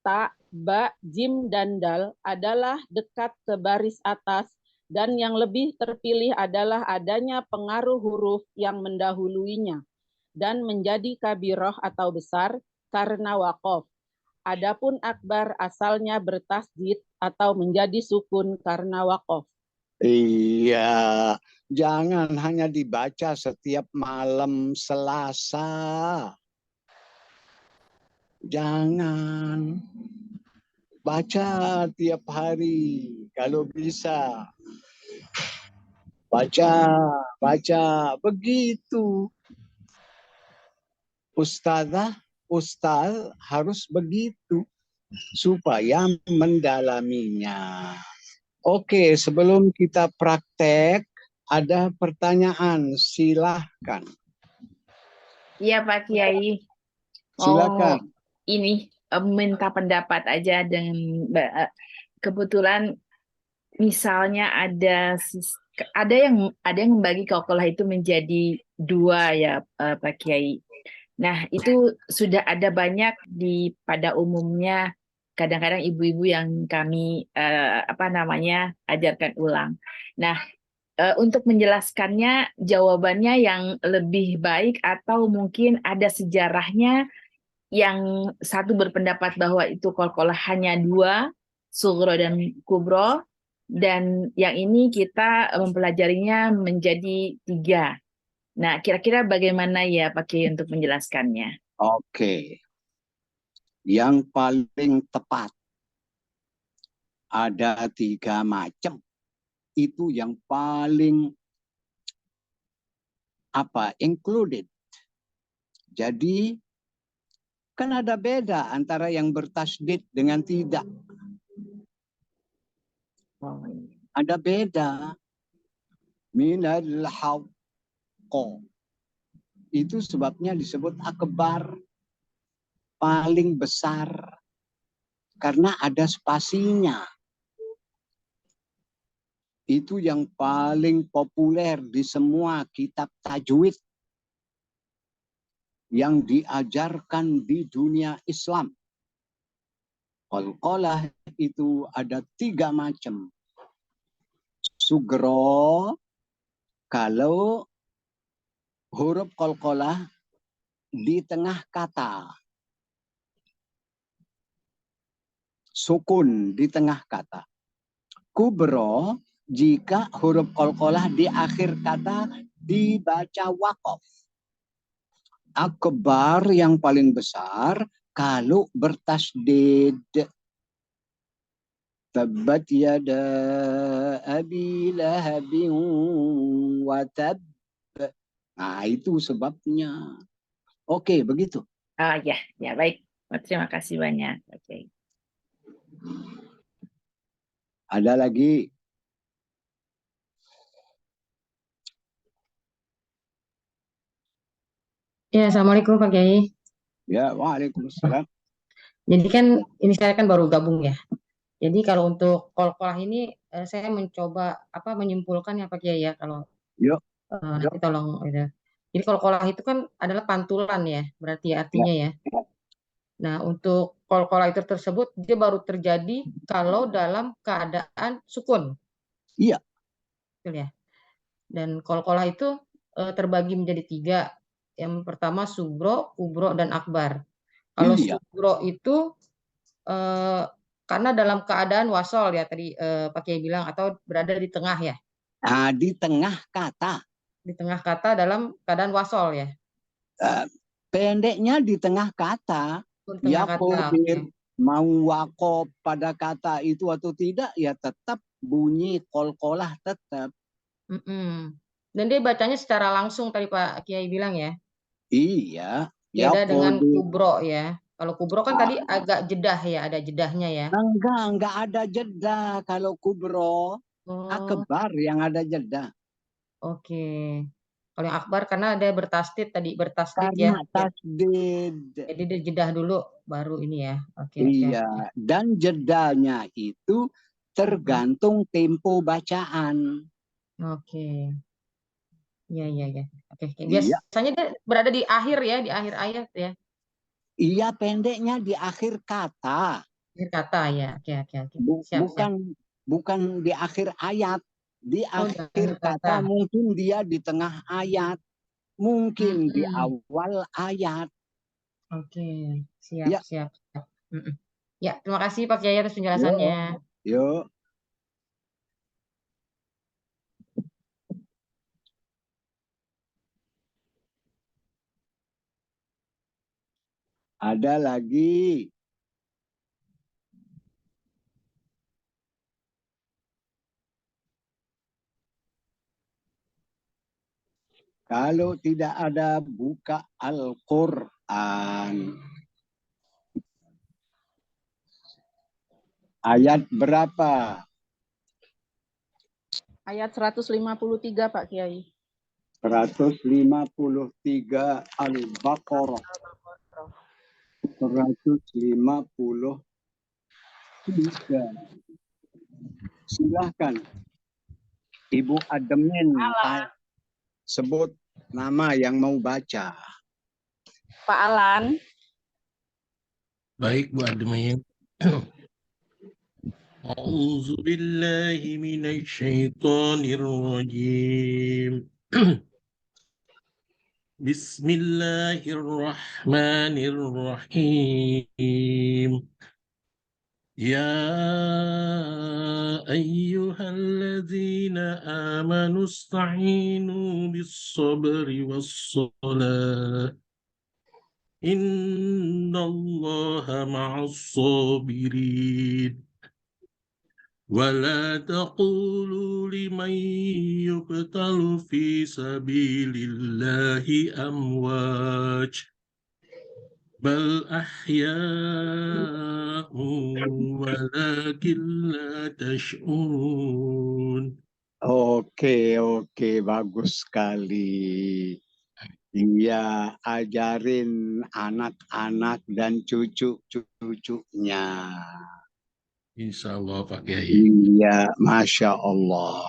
ta, ba, jim, dan dal adalah dekat ke baris atas dan yang lebih terpilih adalah adanya pengaruh huruf yang mendahuluinya dan menjadi kabirah atau besar karena waqaf. Adapun akbar asalnya bertasdid atau menjadi sukun karena waqaf. Iya, jangan hanya dibaca setiap malam Selasa. Jangan. Baca tiap hari kalau bisa. Baca begitu. Ustaz harus begitu supaya mendalaminya. Oke, sebelum kita praktek, ada pertanyaan, silahkan. Iya Pak Kiai. Silakan. Ini minta pendapat aja dengan kebetulan misalnya ada yang membagi qalqalah itu menjadi dua ya Pak Kiai. Nah, itu sudah ada banyak pada umumnya kadang-kadang ibu-ibu yang kami ajarkan ulang. Nah, untuk menjelaskannya jawabannya yang lebih baik atau mungkin ada sejarahnya yang satu berpendapat bahwa itu qalqalah hanya dua, sughra dan kubro, dan yang ini kita mempelajarinya menjadi tiga. Nah, kira-kira bagaimana ya Pak Kiai untuk menjelaskannya? Oke. Yang paling tepat ada 3 macam. Itu yang paling included. Jadi kan ada beda antara yang bertasdid dengan tidak. Ada beda. Minal haqqa. Itu sebabnya disebut akbar, paling besar, karena ada spasinya. Itu yang paling populer di semua kitab tajwid yang diajarkan di dunia Islam. Qalqalah itu ada 3 macam. Sugro, kalau huruf qalqalah di tengah kata. Sukun di tengah kata. Kubro jika huruf qalqalah di akhir kata dibaca waqaf. Akbar yang paling besar kalau bertasdid. Tabbat yada abi lahabin wa tab. Nah, itu sebabnya. Oke, begitu. Oh ya, ya baik. Terima kasih banyak. Oke. Ada lagi? Ya, Assalamualaikum Pak Kiai. Ya, waalaikumsalam. Jadi kan ini saya kan baru gabung ya. Jadi kalau untuk qalqalah ini saya mencoba menyimpulkan ya Pak Kiai ya, kalau Yuk. nanti tolong ya. Jadi qalqalah itu kan adalah pantulan ya, berarti artinya ya. Nah, untuk qalqalah itu tersebut dia baru terjadi kalau dalam keadaan sukun. Iya. Betul ya. Dan qalqalah itu terbagi menjadi 3. Yang pertama subro, kubro, dan akbar. Kalau subro itu karena dalam keadaan wasol ya tadi Pak Kiai bilang, atau berada di tengah ya. Nah, di tengah kata. Di tengah kata dalam keadaan wasol ya. Pendeknya di tengah kata. Ya Qadir, mau waqaf pada kata itu atau tidak, ya tetap bunyi qalqalah tetap. Dan dia bacanya secara langsung tadi Pak Kiai bilang ya. Iya. Beda dengan kubro ya. Kalau kubro kan tadi agak jedah ya, ada jedahnya ya. Enggak ada jeda kalau kubro. Akbar yang ada jeda. Oke. Kalau yang akbar karena ada bertasdid tadi, bertasdid ya. Karena tasdid. Jadi dia jedah dulu baru ini ya. Oke. Iya, dan jedanya itu tergantung tempo bacaan. Oke. Iya. Oke. Biasanya dia berada di akhir ya, di akhir ayat ya. Iya, pendeknya di akhir kata. Akhir kata ya. Oke. Bukan di akhir ayat. Di akhir kata mungkin dia di tengah ayat. Mungkin di awal ayat. Oke. Siap. Ya, terima kasih Pak Kiai atas penjelasannya. Yuk. Ada lagi. Kalau tidak ada, buka Al-Quran. Ayat berapa? Ayat 153 Pak Kiai. 153 Al-Baqarah. 153. Silahkan. Ibu admin sebut nama yang mau baca. Pak Alan. Baik, Bu admin. A'udzu billahi minasyaitonir rajim. Bismillahirrahmanirrahim. Ya ayyuhalladzina amanu ista'inu bis-sabri was-salah. Innallaha ma'as-sabirin. ولا تقولوا لمن يقتل في سبيل الله أموات بل أحياء ولكن لا تشعرون. Oke, bagus sekali. Iya, ajarin anak-anak dan cucu-cucunya. Insya Allah Pak Kiai. Iya, Masya Allah.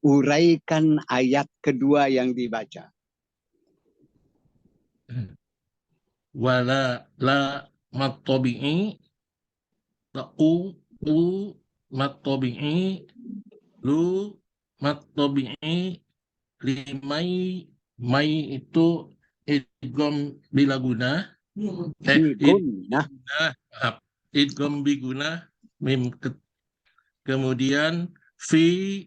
Uraikan ayat kedua yang dibaca. Wala la matobi'i taqu u matobi'i lu matobi'i limai mai itu idgham bilaguna idgham biguna mim kemudian fi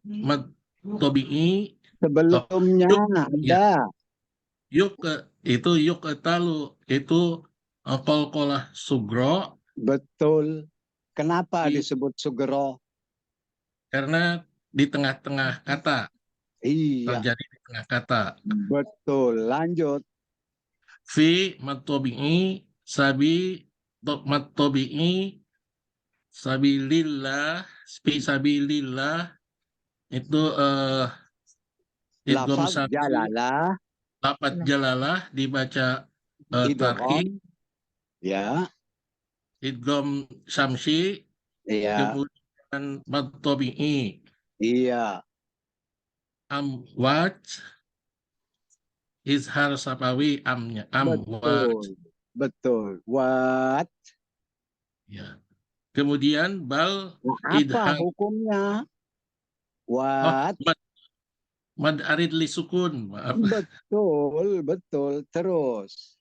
mad tobi'i. Sebelumnya ada. Yuk itu yuk talu itu qalqalah sugro. Betul. Kenapa Di- disebut sugro? Karena di tengah-tengah kata, Iya, terjadi di tengah kata. betul. Lanjut. Fi mad tobi'i mad tobi'i sabilillah, fi sabilillah itu idgham Lafaz syamsi, jalalah, lafaz jalalah dibaca tarkik, idgham. Ya, idgham syamsi, iya, kemudian mad tabi'i iya. amwat, izhar sapawi amwat. Betul. Betul. What? Ya. Kemudian bal Nah, apa idhar. hukumnya? Oh, What? mad arid li sukun, maaf. Betul, betul. Terus.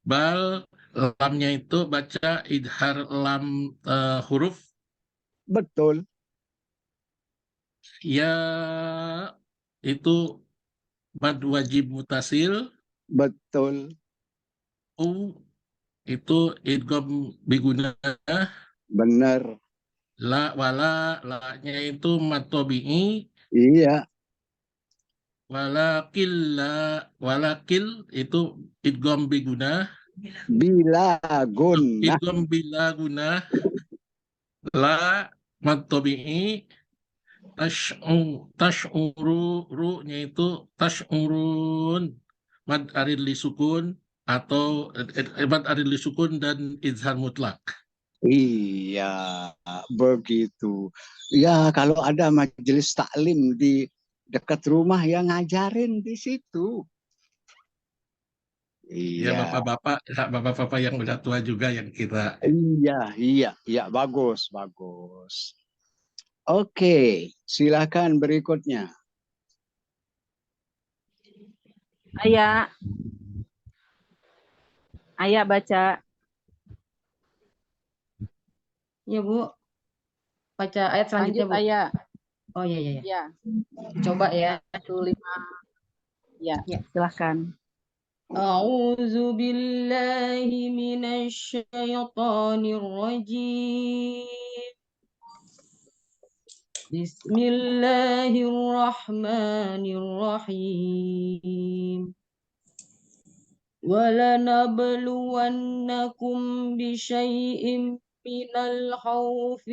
Bal lamnya itu baca idhar lam huruf Betul, ya, itu mad wajib mutasil. betul. Itu idgham biguna. Benar. La wala, la-nya itu mad tabi'i. Iya. Walakil itu idgham biguna. Bila guna. Idgham bila guna. La mad tabi'i. Tash'uru, ru-nya itu tash'urun, mad arid li sukun atau mad arid li sukun dan izhar mutlak. Iya, begitu. Ya, kalau ada majelis taklim di dekat rumah yang ngajarin di situ. Ya Iya, bapak-bapak yang udah tua juga yang kita. iya, bagus, bagus. Oke, silakan berikutnya. Ayah baca. Ya, Bu. Baca ayat selanjutnya, Lanjut Bu. ayah. Oh, iya. Ya, Coba ya. 15. Ya, silahkan. A'udzu billahi minasyaitonir rajim. Bismillahirrahmanirrahim. وَلَنَبْلُوَنَّكُمْ بِشَيْءٍ مِّنَ الْخَوْفِ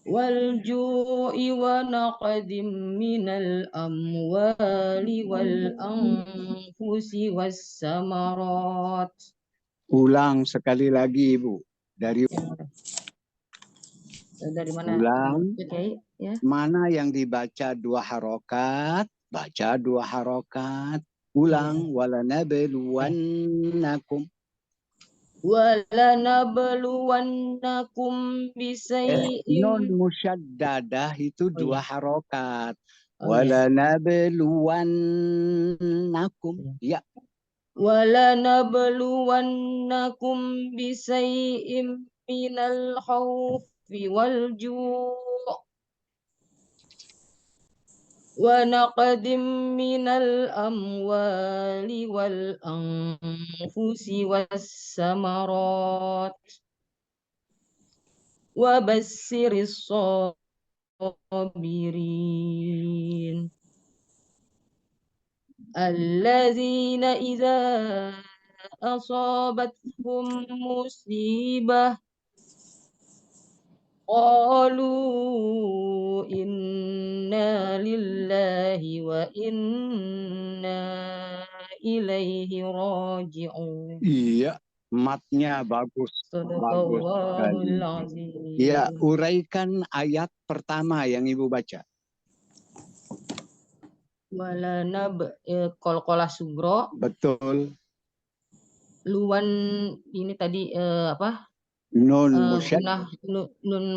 وَالْجُوعِ وَنَقْصٍ مِّنَ الْأَمْوَالِ وَالْأَنفُسِ وَالثَّمَرَاتِ. Ulang sekali lagi, Ibu. Dari mana? ulang. Okay, ya. Mana yang dibaca 2 harokat, baca 2 harokat. Ulang. Walanabluwannakum. وَلَنَبْلُوَنَّكُمْ بِشَيْءٍ. Non musyaddadah itu 2 harokat. Oh, iya. Walanabluwannakum. Ya. وَلَنَبْلُوَنَّكُمْ بِشَيْءٍ مِّنَ الْخَوْفِ وَالْجُوعِ وَنَقْصٍ مِّنَ الْأَمْوَالِ وَالْأَنفُسِ وَالثَّمَرَاتِ وَبَشِّرِ الصَّابِرِينَ الَّذِينَ إِذَا أَصَابَتْهُم مُّصِيبَةٌ قَالُوا إِنَّا لِلَّهِ وَإِنَّا إِلَيْهِ رَاجِعُونَ. Iya, matnya bagus. Bagus sekali. Sadaqallahul azim. Ya, uraikan ayat pertama yang Ibu baca. Qalqalah sugro. Betul. Luwan ini tadi apa? Nun nun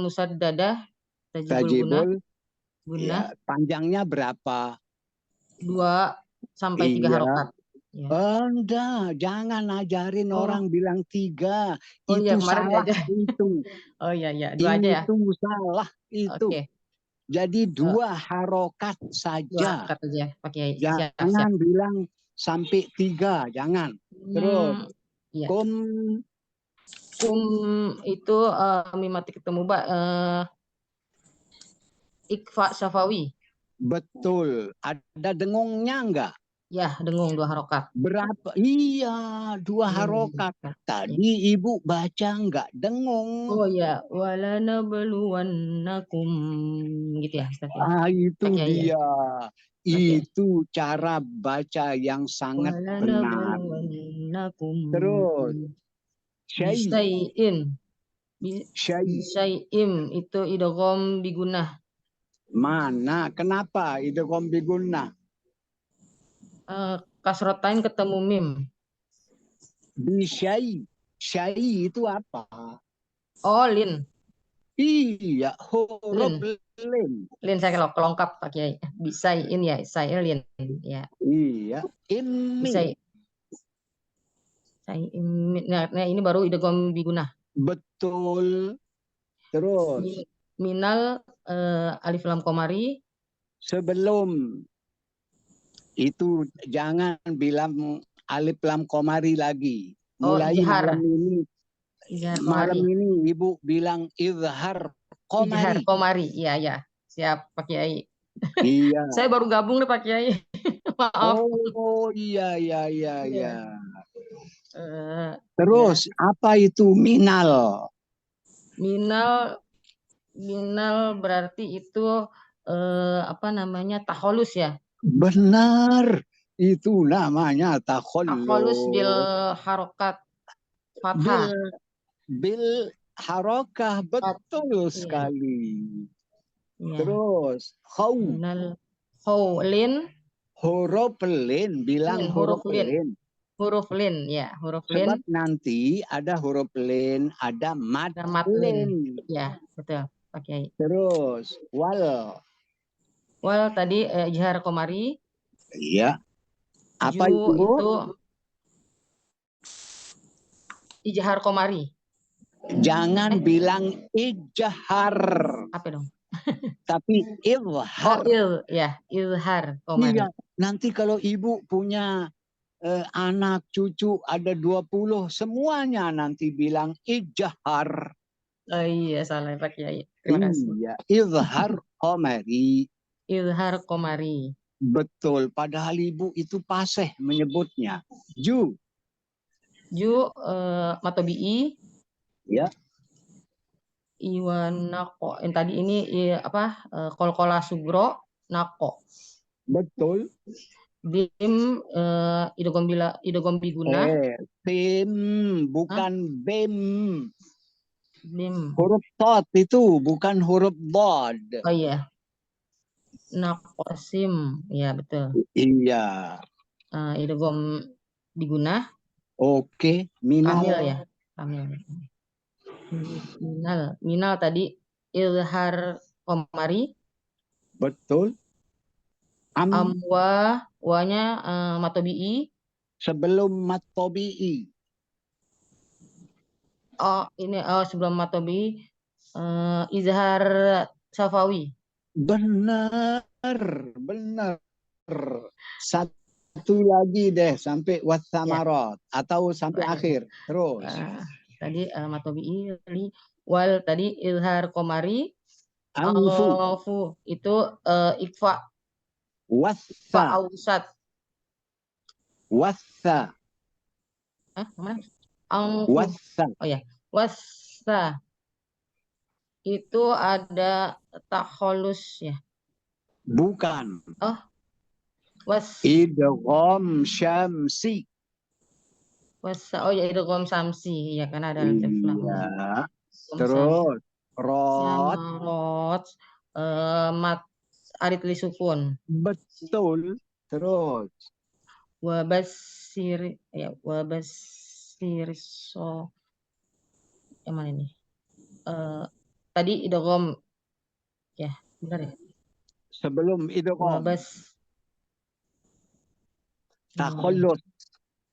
musaddadah. tajibul. Guna. Ya, panjangnya berapa? 2 sampai 3 harokat. Ya. Enggak, jangan ajarin orang bilang 3. Oh iya, Itu kemarin salah diajar. itu. Oh iya, iya. 2 aja ya. Itu salah itu. Oke. Jadi 2 harokat 2 saja. harokat aja, Pak Kiai. Siap, siap. Jangan bilang sampai 3, jangan. Terus Iya. kum itu mimati ketemu Mbak Ikfa Syafawi. betul. Ada dengungnya enggak? Ya, dengung 2 harokat. Berapa? Iya, 2 harokat. Tadi Ibu baca enggak dengung. Oh ya, walana beluwannakum gitu ya. Itu Pakai dia. Okay. Itu cara baca yang sangat Walana benar. beluwannakum. Terus Bisayin. Bisayin itu idgham bigunah. Mana? Kenapa idgham bigunah? Kasrotain ketemu mim. Bisyai. Syai itu apa? Oh, lin. Iya, huruf lin. Lin saya kalau kelongkap Pak Kiai. Bisayin ya, saya lin ya. Iya, immi. Nah, ini baru idgham bigunah. Betul. Terus minal alif lam komari. Sebelum itu jangan bilang alif lam komari lagi. Mulai malam ini Ibu bilang izhar komari. Izhar komari, iya ya. Siap Pak Kiai. Iya. Saya baru gabung nih Pak Kiai. Maaf. Oh iya. Terus apa itu minal? Minal berarti itu apa namanya taholus ya? Benar, itu namanya taholus. Taholus bil harokat fathah. Bil harokah, betul sekali. Ya. Terus lin. Huruf lin, bilang huruf lin. Huruf lin, ya, huruf lin. Sebab nanti ada huruf lin, ada mad lin. Ya, betul, Pak Kiai. Terus wal. Wal tadi izhar komari. Iya. Apa itu? Izhar komari. Jangan bilang ijhar. Apa dong? Tapi izhar. Izhar komari. Iya, nanti kalau Ibu punya anak, cucu ada 20, semuanya nanti bilang ijhar. Oh iya, salah Pak Kiai. Terima kasih. Iya, izhar komari. Izhar komari. Betul, padahal Ibu itu fasih menyebutnya. Ju matobi'i. Ya. Iwan nako. Yang tadi ini apa? Kolkola sugro nako. Betul. Bim idgham biguna. Bim bukan bim. Bim. Huruf tot itu bukan huruf bod. Oh iya. Nakosim, ya betul. Iya. Idgham biguna. Oke, minal. Kamil ya. Kamil. Minal tadi izhar komari. Betul. Wanya matobi'i. Sebelum matobi'i. Oh ini sebelum matobi'i izhar safawi. Benar. Satu lagi deh sampai wasamarot atau sampai akhir. Terus. Tadi matobi'i wal tadi izhar komari. Anfu itu ikfa. Wassa. Wassa. Mana? Wassa. Oh ya, wassa. Itu ada takholus ya? Bukan. Oh. Idgham syamsi. Wassa. Oh ya, idgham syamsi ya, karena ada alif lam. Iya. Terus rot mat arit li sukun. Betul. Terus wabasir so yang mana ini? Tadi idgham ya, benar ya? Sebelum idgham. Takhallus.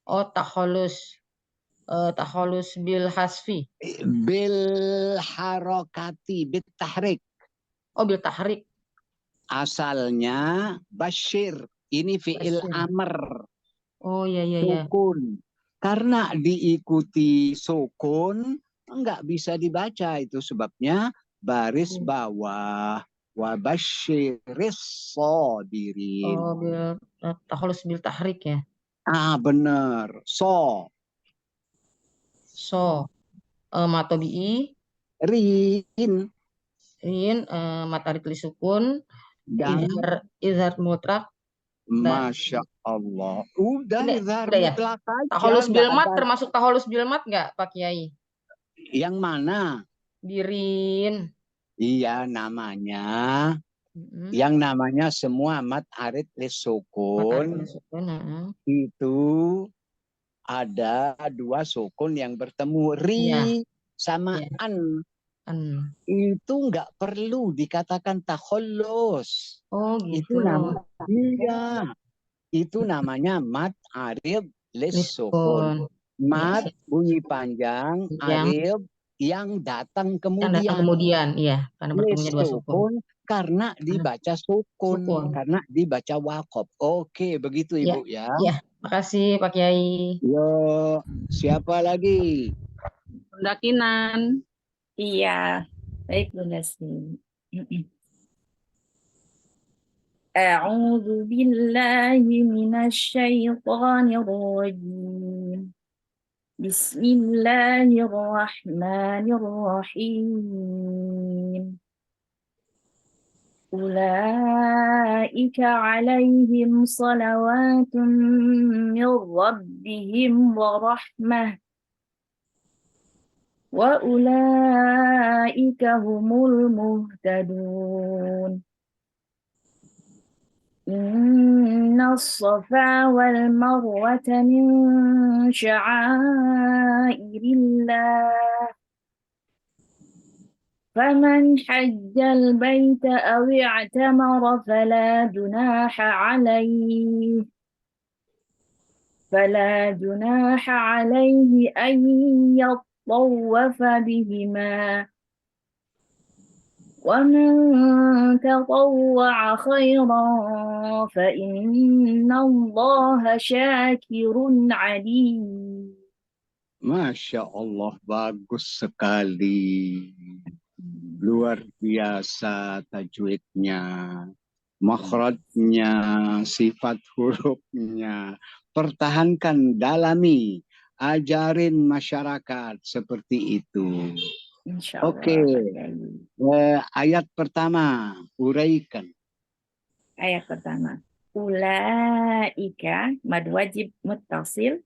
Oh, takholus bil hasfi. Bil harakati, bil tahrik. Oh, bil tahrik. Asalnya Bashir. Ini fi'il Bashir. amr. Oh, iya, iya, iya. Sukun. Karena diikuti sukun, enggak bisa dibaca. Itu sebabnya baris bawah. Wa basyiris sabirin. Oh, takholus bil tahrik ya. Ah, benar. So. Matobi'i. Rin. Matarik li sukun. Dan Izhar mutlak. Masya Allah. Udah Udah izhar ya. mutlak aja. Takholus bil mat Ada. termasuk takholus bil mat nggak, Pak Kiai? Yang mana? Birin. Iya, namanya. Yang namanya semua mat arid lisukun. Itu ada dua sukun yang bertemu. Ri sama an. Itu nggak perlu dikatakan takholus. Oh, gitu. Itu namanya mat arid lisukun. Mat bunyi panjang, arid yang datang kemudian. Yang datang kemudian, iya, karena bertemunya dua sukun. Karena dibaca sukun, karena dibaca wakof. Oke, begitu Ibu ya. Iya, makasih Pak Kiai. Yo, siapa lagi? Bunda Kinan. Iya, baik Bunda Sri. A'udzu billahi minasyaitonir rajim. Bismillahirrahmanirrahim. Ulaika 'alaihim salawatun min rabbihim wa rahmah. Wa ulaika humul muhtadun. Inna as-safa wal marwata min sya'airillah. فمن حج البيت أو اعتمر فلا جناح عليه أن يطوف بهما ومن تطوع خيرا فإن الله شاكر عليم. Masya Allah, bagus sekali. Luar biasa tajwidnya, makhrajnya, sifat hurufnya. Pertahankan, dalami, ajarin masyarakat seperti itu. Oke. Ayat pertama, uraikan. Ayat pertama. Ulaika mad wajib muttasil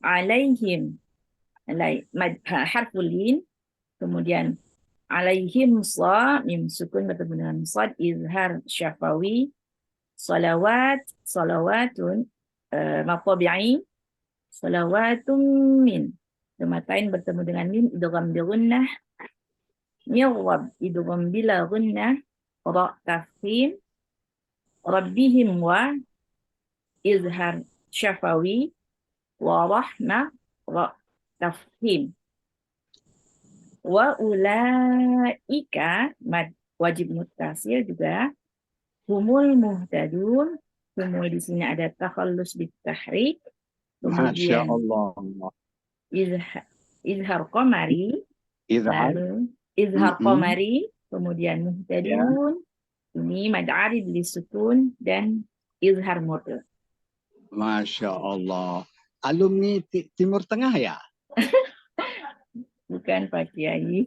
alaihim harful lin, kemudian alaihim mim sukun bertemu dengan sad, izhar syafawi, salawatun matabi'i, salawatun min, dematain bertemu dengan mim, idgham bi gunnah, mirwab idgham bila gunnah, ra tafkhim, rabbihim wa izhar syafawi, wa rahmah ra tafkhim. Wa ulaika mad wajib muttasil juga, humul muhtadun, humul di sini ada takhallus bit tahrik, kemudian izhar qamari, lalu izhar qamari, kemudian muhtadun, ini mad arid li sukun dan izhar mutlaq. Masya Allah. Alumni Timur Tengah ya? Bukan Pak Kiai.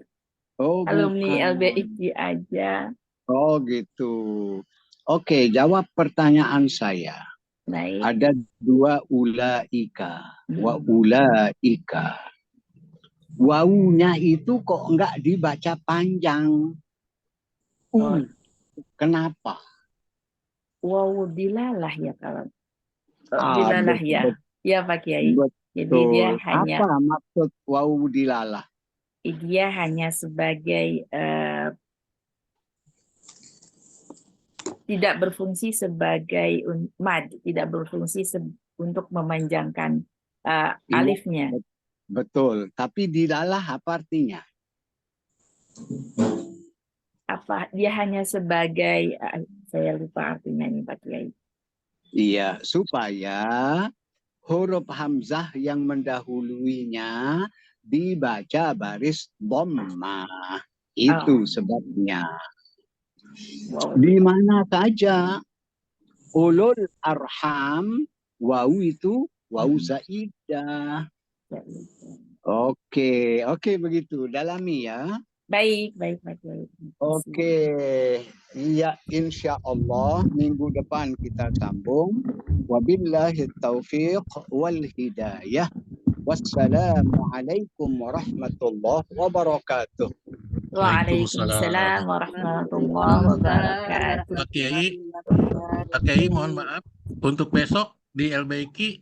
Oh, alumni bukan. LBIQ aja. Oh gitu. Oke, jawab pertanyaan saya. Baik. Ada dua ulaika. Wa ulaika. Wawunya itu kok enggak dibaca panjang? Kenapa? Wawu dilalah ya kalau. Dilalah ya. Ya Pak Kiai. Jadi dia hanya. Apa maksud wawu dilalah? Dia hanya sebagai tidak berfungsi sebagai mad, tidak berfungsi untuk memanjangkan Iya, alifnya. betul. Tapi dilalah apa artinya? Apa dia hanya sebagai saya lupa artinya ini Pak Kiai. Iya, supaya huruf hamzah yang mendahuluinya dibaca baris dhammah. Itu sebabnya. Wow. Di mana saja ulul arham, wawu itu wawu zaidah. Oke, begitu. Dalami ya. Baik Pak Kiai. Oke, iya insya Allah minggu depan kita sambung. Wabillahi taufiq wal hidayah. Wassalamualaikum warahmatullahi wabarakatuh. Waalaikumsalam warahmatullahi wabarakatuh. Pak Kiai, mohon maaf untuk besok di LBQ